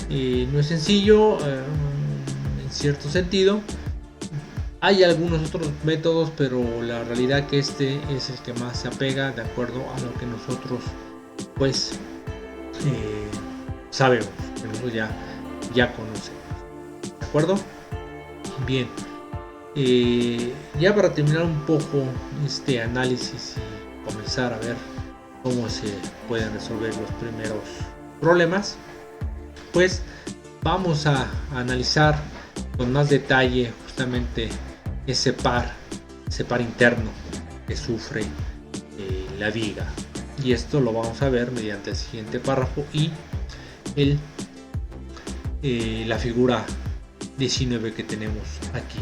No es sencillo en cierto sentido, Hay algunos otros métodos, pero la realidad que este es el que más se apega de acuerdo a lo que nosotros pues sabemos, que nosotros ya conocemos. ¿De acuerdo? Bien. Ya para terminar un poco este análisis y comenzar a ver cómo se pueden resolver los primeros problemas, pues vamos a analizar con más detalle justamente ese par interno que sufre la viga, y esto lo vamos a ver mediante el siguiente párrafo y la figura 19 que tenemos aquí.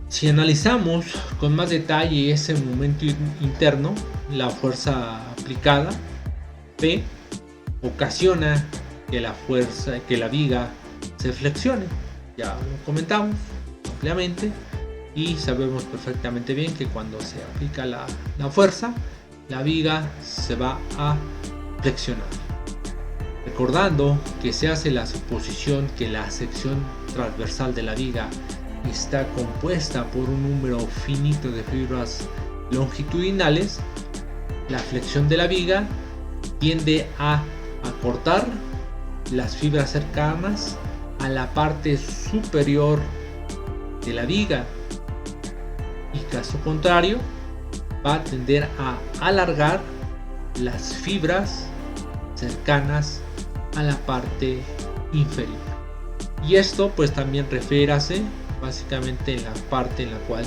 Si analizamos con más detalle ese momento interno, la fuerza aplicada P ocasiona que la viga se flexione. Ya lo comentamos ampliamente y sabemos perfectamente bien que cuando se aplica la fuerza, la viga se va a flexionar. Recordando que se hace la suposición que la sección transversal de la viga está compuesta por un número finito de fibras longitudinales, la flexión de la viga tiende a acortar las fibras cercanas a la parte superior de la viga, y caso contrario va a tender a alargar las fibras cercanas a la parte inferior. Y esto pues también refiérase básicamente en la parte en la cual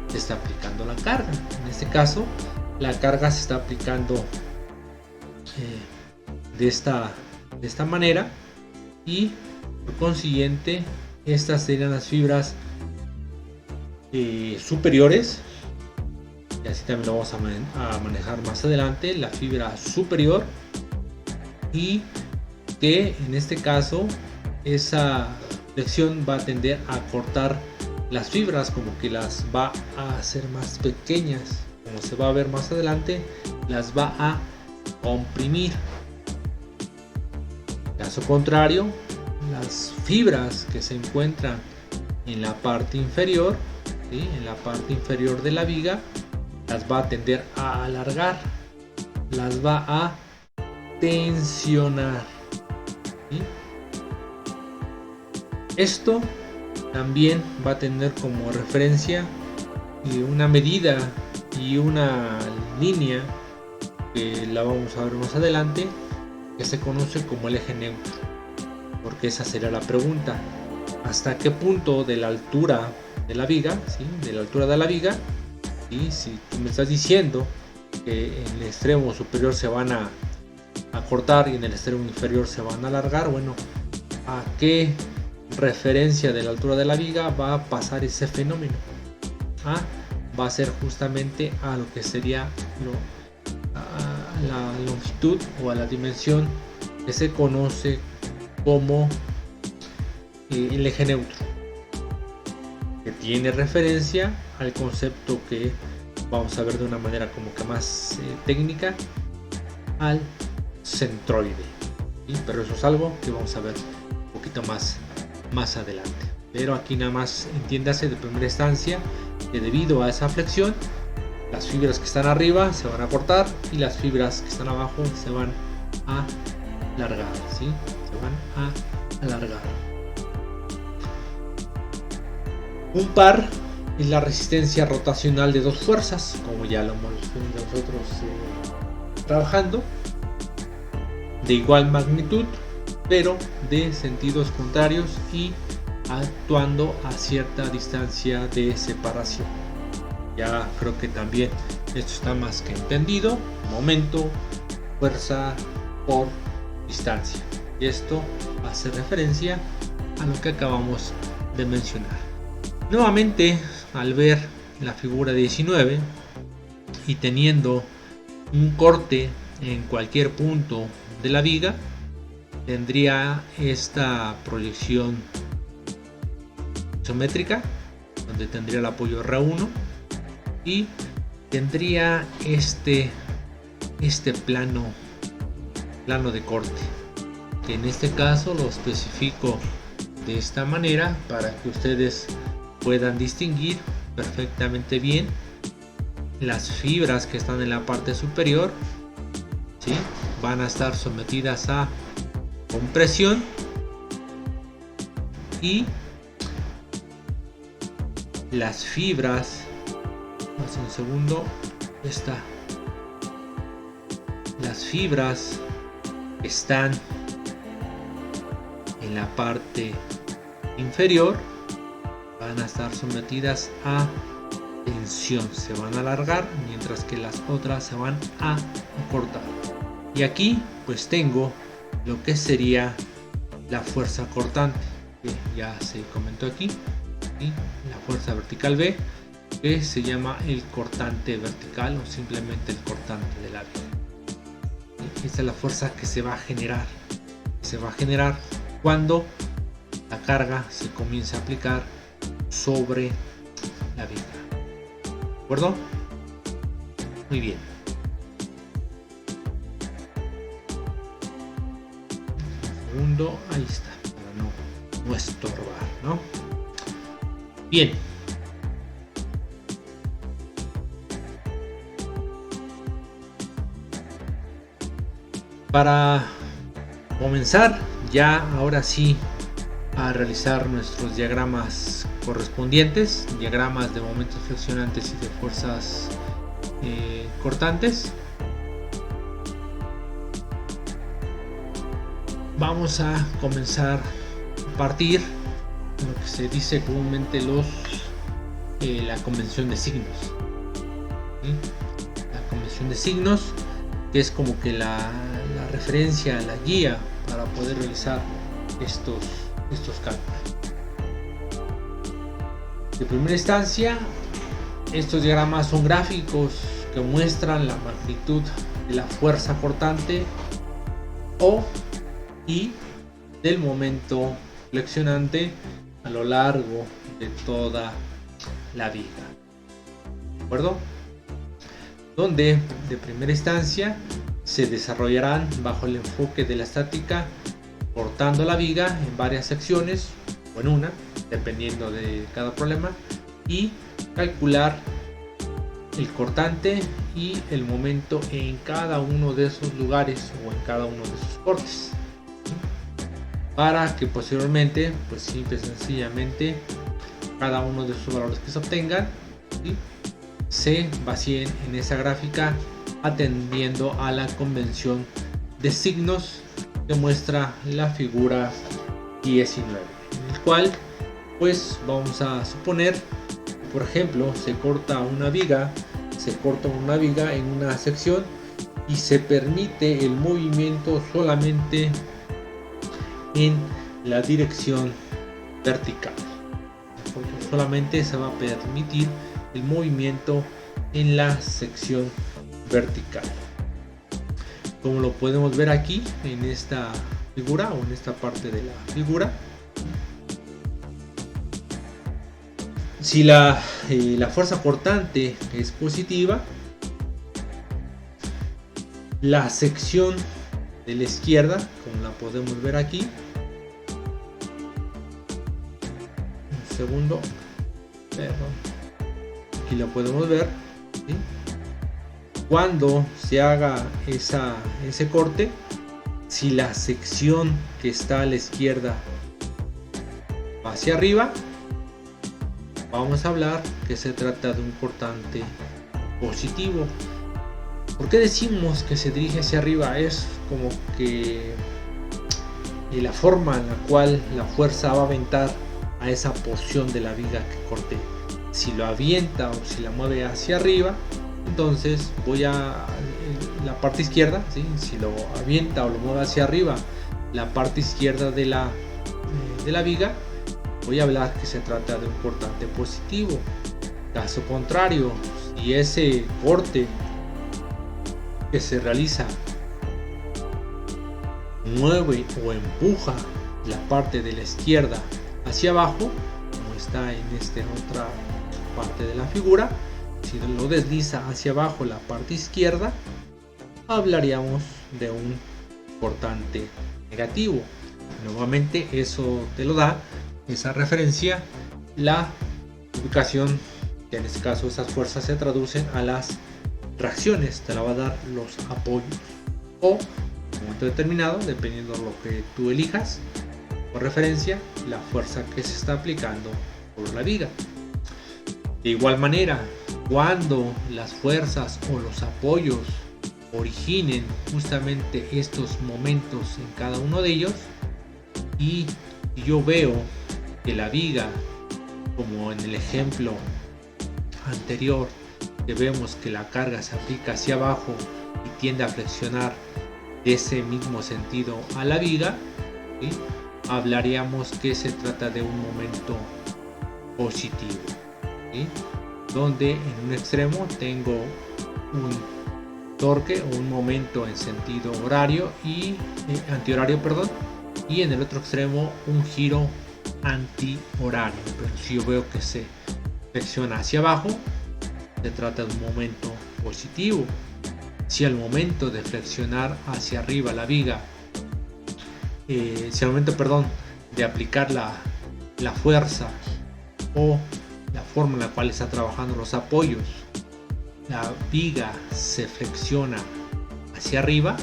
se está aplicando la carga. En este caso la carga se está aplicando de esta manera, y por consiguiente estas serían las fibras superiores, y así también lo vamos a manejar más adelante, la fibra superior, y que en este caso esa flexión va a tender a cortar las fibras, como que las va a hacer más pequeñas, como se va a ver más adelante, las va a comprimir. Caso contrario, las fibras que se encuentran en la parte inferior, ¿sí?, en la parte inferior de la viga, las va a tender a alargar, las va a tensionar, ¿sí? Esto también va a tener como referencia una medida y una línea que la vamos a ver más adelante, que se conoce como el eje neutro, porque esa sería la pregunta: ¿hasta qué punto de la altura de la viga, ¿sí?, de la altura de la viga, y si tú me estás diciendo que en el extremo superior se van a cortar y en el extremo inferior se van a alargar, bueno, ¿a qué referencia de la altura de la viga va a pasar ese fenómeno? Va a ser justamente a lo que sería a la longitud o a la dimensión que se conoce como el eje neutro, que tiene referencia al concepto que vamos a ver de una manera como que más técnica, al centroide, ¿sí? Pero eso es algo que vamos a ver un poquito más adelante. Pero aquí nada más entiéndase de primera instancia que debido a esa flexión, las fibras que están arriba se van a cortar y las fibras que están abajo se van a alargar, ¿sí? Se van a alargar. Un par es la resistencia rotacional de dos fuerzas, como ya lo hemos venido nosotros trabajando, de igual magnitud pero de sentidos contrarios y actuando a cierta distancia de separación. Ya creo que también esto está más que entendido: momento, fuerza por distancia. Y esto hace referencia a lo que acabamos de mencionar. Nuevamente, al ver la figura 19 y teniendo un corte en cualquier punto de la viga, tendría esta proyección isométrica donde tendría el apoyo R1 y tendría este plano de corte, que en este caso lo especifico de esta manera para que ustedes puedan distinguir perfectamente bien las fibras que están en la parte superior, ¿sí? Van a estar sometidas a compresión y las fibras, hace un segundo, las fibras están en la parte inferior, van a estar sometidas a tensión, se van a alargar, mientras que las otras se van a acortar. Y aquí pues tengo lo que sería la fuerza cortante, que ya se comentó aquí, ¿sí? La fuerza vertical B, que se llama el cortante vertical o simplemente el cortante de la viga. Esta es la fuerza que se va a generar. Se va a generar cuando la carga se comienza a aplicar sobre la viga. ¿De acuerdo? Muy bien. Un segundo, ahí está, para no estorbar, ¿no? Bien. Para comenzar ya ahora sí a realizar nuestros diagramas correspondientes, diagramas de momentos flexionantes y de fuerzas cortantes, vamos a comenzar a partir de lo que se dice comúnmente la convención de signos, ¿sí? La convención de signos, que es como que la referencia, la guía para poder realizar estos cálculos. De primera instancia, estos diagramas son gráficos que muestran la magnitud de la fuerza cortante y del momento flexionante a lo largo de toda la viga. ¿De acuerdo? Donde de primera instancia se desarrollarán bajo el enfoque de la estática, cortando la viga en varias secciones o en una, dependiendo de cada problema, y calcular el cortante y el momento en cada uno de esos lugares o en cada uno de esos cortes, para que posteriormente, pues simple y sencillamente, cada uno de esos valores que se obtengan, ¿sí?, se vacíen en esa gráfica atendiendo a la convención de signos que muestra la figura 19, en el cual pues vamos a suponer, por ejemplo, se corta una viga en una sección y se permite el movimiento solamente en la dirección vertical. Solamente se va a permitir el movimiento en la sección vertical, como lo podemos ver aquí en esta figura o en esta parte de la figura. Si la fuerza cortante es positiva, la sección de la izquierda, como la podemos ver aquí, un segundo, perdón, aquí la podemos ver, ¿sí?, cuando se haga ese corte, si la sección que está a la izquierda va hacia arriba, vamos a hablar que se trata de un cortante positivo. ¿Por qué decimos que se dirige hacia arriba? Es como que la forma en la cual la fuerza va a aventar a esa porción de la viga que corté. Si lo avienta o si la mueve hacia arriba, entonces voy a la parte izquierda, ¿sí?, si lo avienta o lo mueve hacia arriba, la parte izquierda de la viga, voy a hablar que se trata de un cortante positivo. Caso contrario, si ese corte que se realiza mueve o empuja la parte de la izquierda hacia abajo, como está en esta otra parte de la figura, si lo desliza hacia abajo la parte izquierda, hablaríamos de un cortante negativo. Nuevamente eso te lo da, esa referencia, la ubicación, que en este caso esas fuerzas se traducen a las reacciones, te la va a dar los apoyos o en un momento determinado, dependiendo de lo que tú elijas por referencia, la fuerza que se está aplicando por la viga. De igual manera, cuando las fuerzas o los apoyos originen justamente estos momentos en cada uno de ellos, y yo veo que la viga, como en el ejemplo anterior, que vemos que la carga se aplica hacia abajo y tiende a flexionar de ese mismo sentido a la viga, ¿sí? Hablaríamos que se trata de un momento positivo, ¿sí? Donde en un extremo tengo un torque o un momento en sentido horario y antihorario, y en el otro extremo un giro antihorario. Pero si yo veo que se flexiona hacia abajo, se trata de un momento positivo. Si al momento de flexionar hacia arriba la viga, si al momento, de aplicar la fuerza o la forma en la cual está trabajando los apoyos, la viga se flexiona hacia arriba,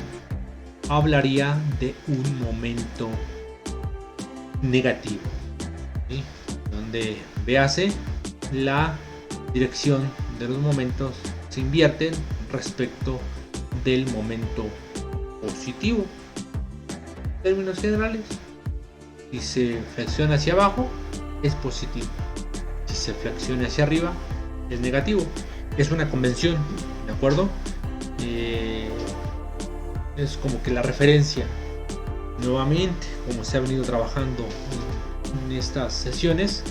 hablaría de un momento negativo, ¿sí? Donde véase la dirección de los momentos se invierten respecto del momento positivo. En términos generales, si se flexiona hacia abajo es positivo, si se flexiona hacia arriba es negativo. Es una convención, ¿de acuerdo? Es como que la referencia. Nuevamente, como se ha venido trabajando en estas sesiones,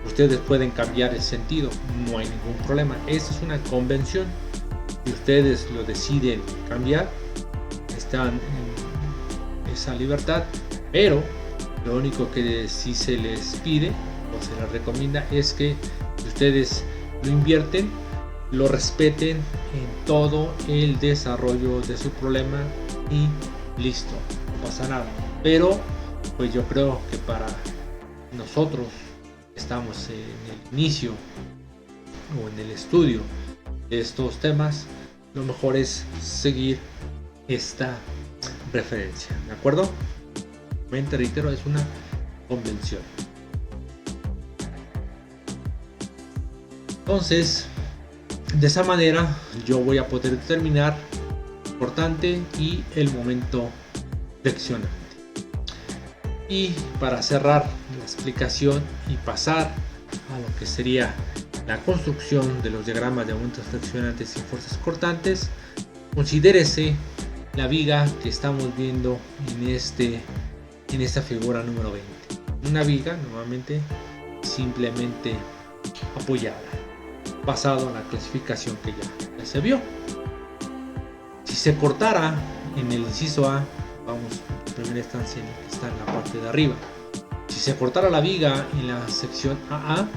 ustedes pueden cambiar el sentido, no hay ningún problema. Esta es una convención. Si ustedes lo deciden cambiar, están en esa libertad, pero lo único que sí se les pide o se les recomienda es que ustedes lo invierten, lo respeten en todo el desarrollo de su problema y listo, no pasa nada. Pero pues yo creo que para nosotros estamos en el inicio o en el estudio de estos temas, lo mejor es seguir esta referencia, ¿de acuerdo? Mente, reitero, es una convención. Entonces, de esa manera yo voy a poder determinar importante y el momento flexionante. Y para cerrar la explicación y pasar a lo que sería la construcción de los diagramas de momentos flexionantes y fuerzas cortantes, considérese la viga que estamos viendo en esta figura número 20. Una viga nuevamente simplemente apoyada, basado en la clasificación que ya se vio. Si se cortara en el inciso A, vamos en primera instancia en el que está en la parte de arriba, si se cortara la viga en la sección AA,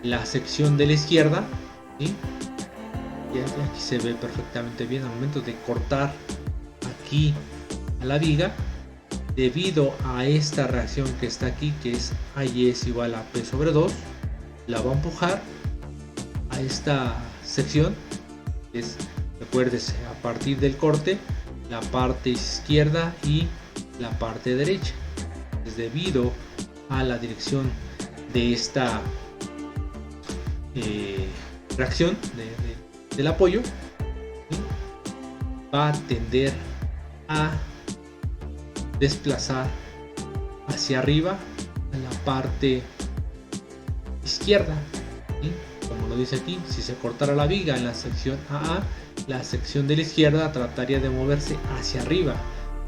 la sección de la izquierda, ¿sí? Y aquí se ve perfectamente bien al momento de cortar aquí a la viga, debido a esta reacción que está aquí, que es AY es igual a P sobre 2, la va a empujar a esta sección. Recuérdese, a partir del corte, la parte izquierda y la parte derecha. Es debido a la dirección de esta reacción del apoyo, ¿sí? Va a tender a desplazar hacia arriba a la parte izquierda, ¿sí? Como lo dice aquí, si se cortara la viga en la sección AA, la sección de la izquierda trataría de moverse hacia arriba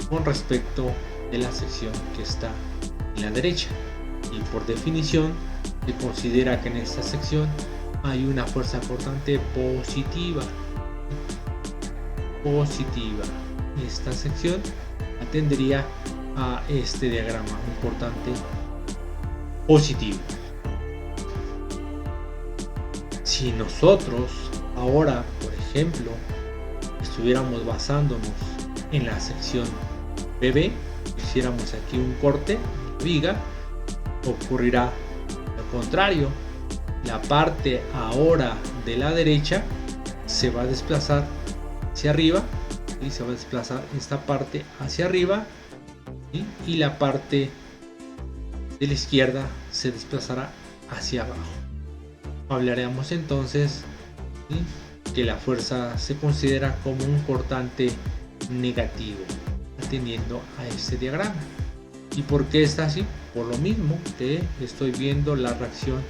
con respecto de la sección que está en la derecha, y por definición se considera que en esta sección hay una fuerza cortante positiva. Esta sección atendería a este diagrama, un cortante positivo. Si nosotros ahora, por ejemplo, estuviéramos basándonos en la sección BB, hiciéramos aquí un corte viga, ocurrirá lo contrario. La parte ahora de la derecha se va a desplazar hacia arriba y se va a desplazar esta parte hacia arriba, ¿sí? Y la parte de la izquierda se desplazará hacia abajo. Hablaremos entonces, ¿sí?, que la fuerza se considera como un cortante negativo atendiendo a este diagrama. ¿Y por qué está así? Por lo mismo que estoy viendo la reacción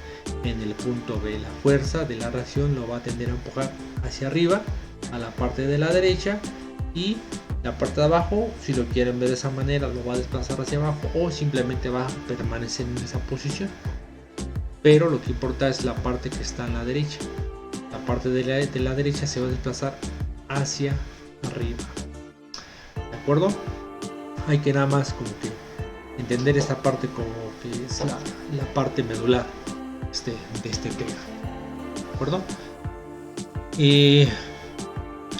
en el punto B. La fuerza de la reacción lo va a tender a empujar hacia arriba a la parte de la derecha, y la parte de abajo, si lo quieren ver de esa manera, lo va a desplazar hacia abajo o simplemente va a permanecer en esa posición. Pero lo que importa es la parte que está en la derecha. La parte de la derecha se va a desplazar hacia arriba. ¿De acuerdo? Hay que nada más como que entender esta parte como que es la parte medular de este tema. ¿De acuerdo?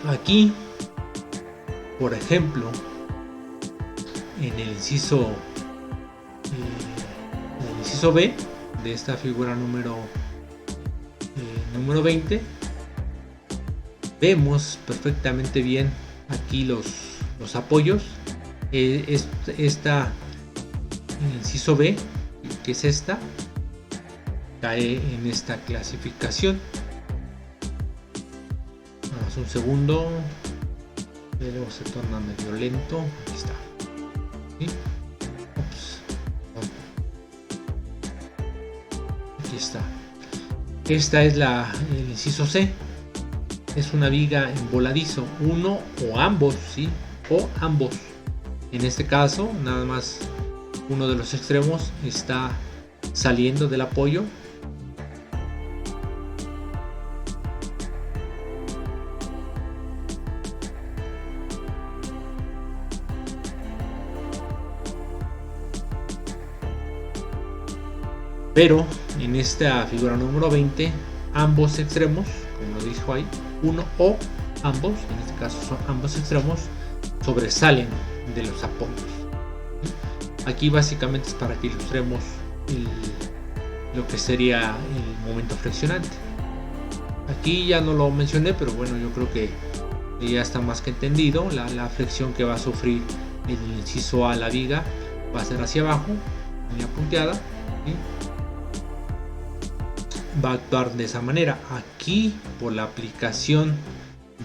Aquí, por ejemplo, en el inciso B de esta figura número 20, vemos perfectamente bien aquí los apoyos. Esta inciso B, que es esta, cae en esta clasificación. Vamos un segundo, luego se torna medio lento. Aquí está. ¿Sí? Aquí está. Esta es el inciso C. Es una viga en voladizo, uno o ambos, ¿sí? O ambos. En este caso, nada más uno de los extremos está saliendo del apoyo. Pero en esta figura número 20, ambos extremos, como lo dijo ahí, uno o ambos, en este caso son ambos extremos, sobresalen de los apoyos. Aquí básicamente es para que ilustremos lo que sería el momento friccionante. Aquí ya no lo mencioné, pero bueno, yo creo que ya está más que entendido. La flexión que va a sufrir el inciso A, la viga, va a ser hacia abajo, línea punteada, ¿sí? Va a actuar de esa manera. Aquí, por la aplicación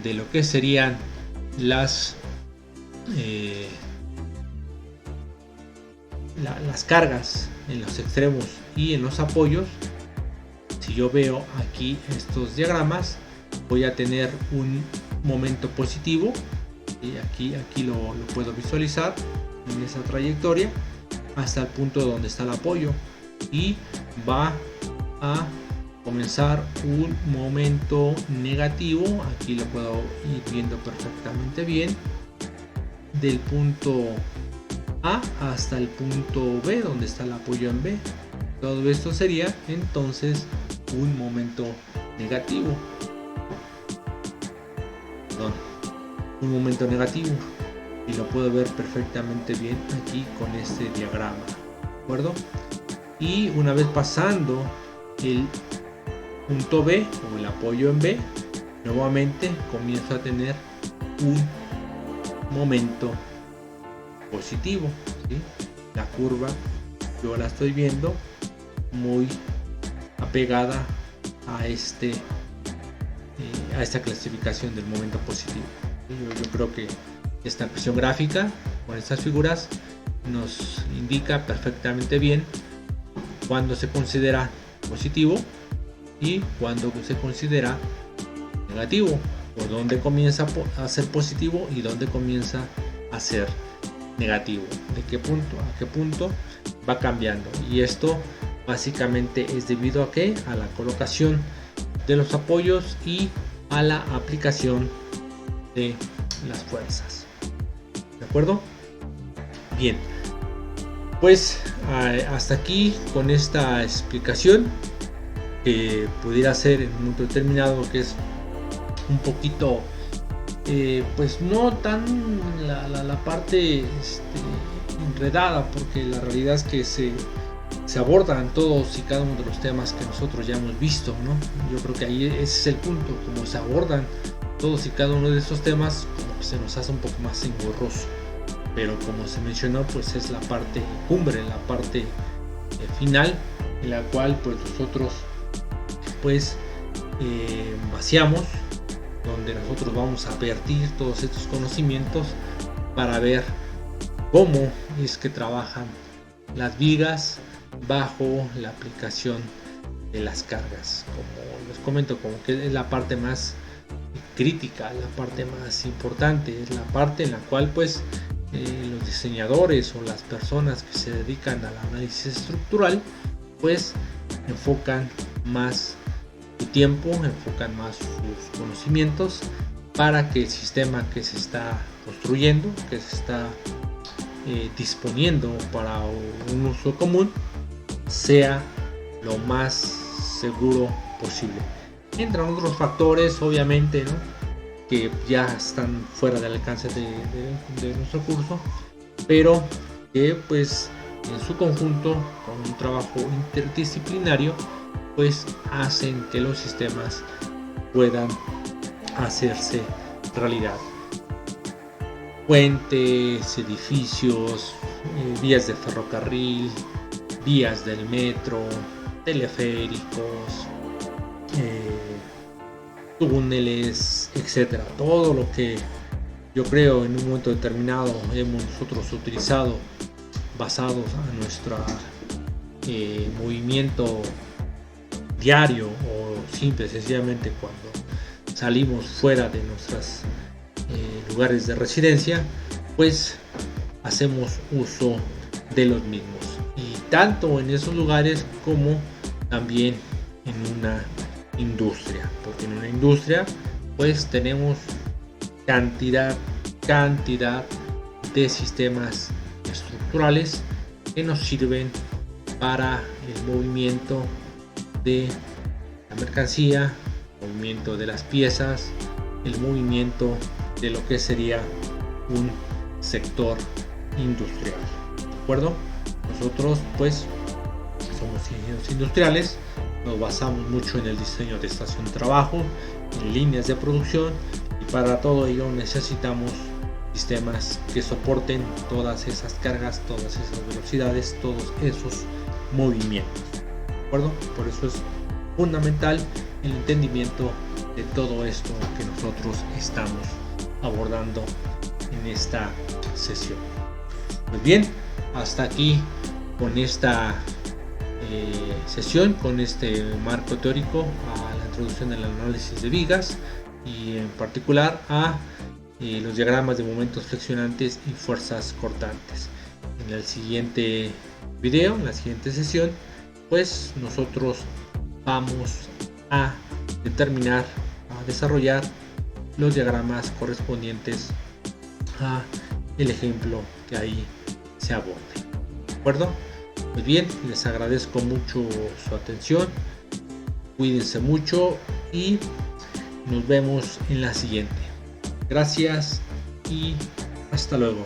de lo que serían las cargas en los extremos y en los apoyos, si yo veo aquí estos diagramas, voy a tener un momento positivo, y aquí lo puedo visualizar en esa trayectoria hasta el punto donde está el apoyo, y va a comenzar un momento negativo. Aquí lo puedo ir viendo perfectamente bien, del punto A hasta el punto B donde está el apoyo en B. Todo esto sería entonces un momento negativo. Perdón, un momento negativo, y lo puedo ver perfectamente bien aquí con este diagrama, ¿de acuerdo? Y una vez pasando el punto B o el apoyo en B, nuevamente comienzo a tener un momento positivo, ¿sí? La curva yo la estoy viendo muy apegada a esta clasificación del momento positivo. Yo creo que esta cuestión gráfica con estas figuras nos indica perfectamente bien cuando se considera positivo y cuando se considera negativo, o dónde comienza a ser positivo y dónde comienza a ser negativo, de qué punto a qué punto va cambiando. Y esto básicamente es debido a que a la colocación de los apoyos y a la aplicación de las fuerzas. ¿De acuerdo? Bien, pues hasta aquí con esta explicación, que pudiera ser en un momento determinado, que es un poquito pues no tan la parte enredada, porque la realidad es que se abordan todos y cada uno de los temas que nosotros ya hemos visto, ¿no? Yo creo que ahí ese es el punto, como se abordan todos y cada uno de esos temas, como que se nos hace un poco más engorroso. Pero como se mencionó, pues es la parte cumbre, la parte final, en la cual pues nosotros pues vaciamos, donde nosotros vamos a vertir todos estos conocimientos para ver cómo es que trabajan las vigas bajo la aplicación de las cargas. Como les comento, como que es la parte más crítica, la parte más importante, es la parte en la cual pues los diseñadores o las personas que se dedican al análisis estructural pues enfocan más su tiempo, enfocan más sus conocimientos para que el sistema que se está construyendo, que se está disponiendo para un uso común, sea lo más seguro posible. Entran otros factores, obviamente, ¿no?, que ya están fuera del alcance de nuestro curso, pero que pues en su conjunto, con un trabajo interdisciplinario, pues hacen que los sistemas puedan hacerse realidad. Puentes, edificios, vías de ferrocarril, vías del metro, teleféricos, túneles, etcétera. Todo lo que yo creo en un momento determinado hemos nosotros utilizado basados a nuestro movimiento diario o simple sencillamente cuando salimos fuera de nuestros lugares de residencia, pues hacemos uso de los mismos, y tanto en esos lugares como también en una industria, porque en una industria pues tenemos cantidad de sistemas estructurales que nos sirven para el movimiento de la mercancía, el movimiento de las piezas, el movimiento de lo que sería un sector industrial. ¿De acuerdo? Nosotros pues somos ingenieros industriales, nos basamos mucho en el diseño de estación de trabajo, en líneas de producción, y para todo ello necesitamos sistemas que soporten todas esas cargas, todas esas velocidades, todos esos movimientos. ¿De acuerdo? Por eso es fundamental el entendimiento de todo esto que nosotros estamos abordando en esta sesión. Pues bien, hasta aquí con esta sesión, con este marco teórico a la introducción del análisis de vigas y en particular a los diagramas de momentos flexionantes y fuerzas cortantes. En el siguiente video, en la siguiente sesión, pues nosotros vamos a determinar, a desarrollar los diagramas correspondientes a el ejemplo que ahí se aborde. ¿De acuerdo? Pues bien, les agradezco mucho su atención, cuídense mucho y nos vemos en la siguiente. Gracias y hasta luego.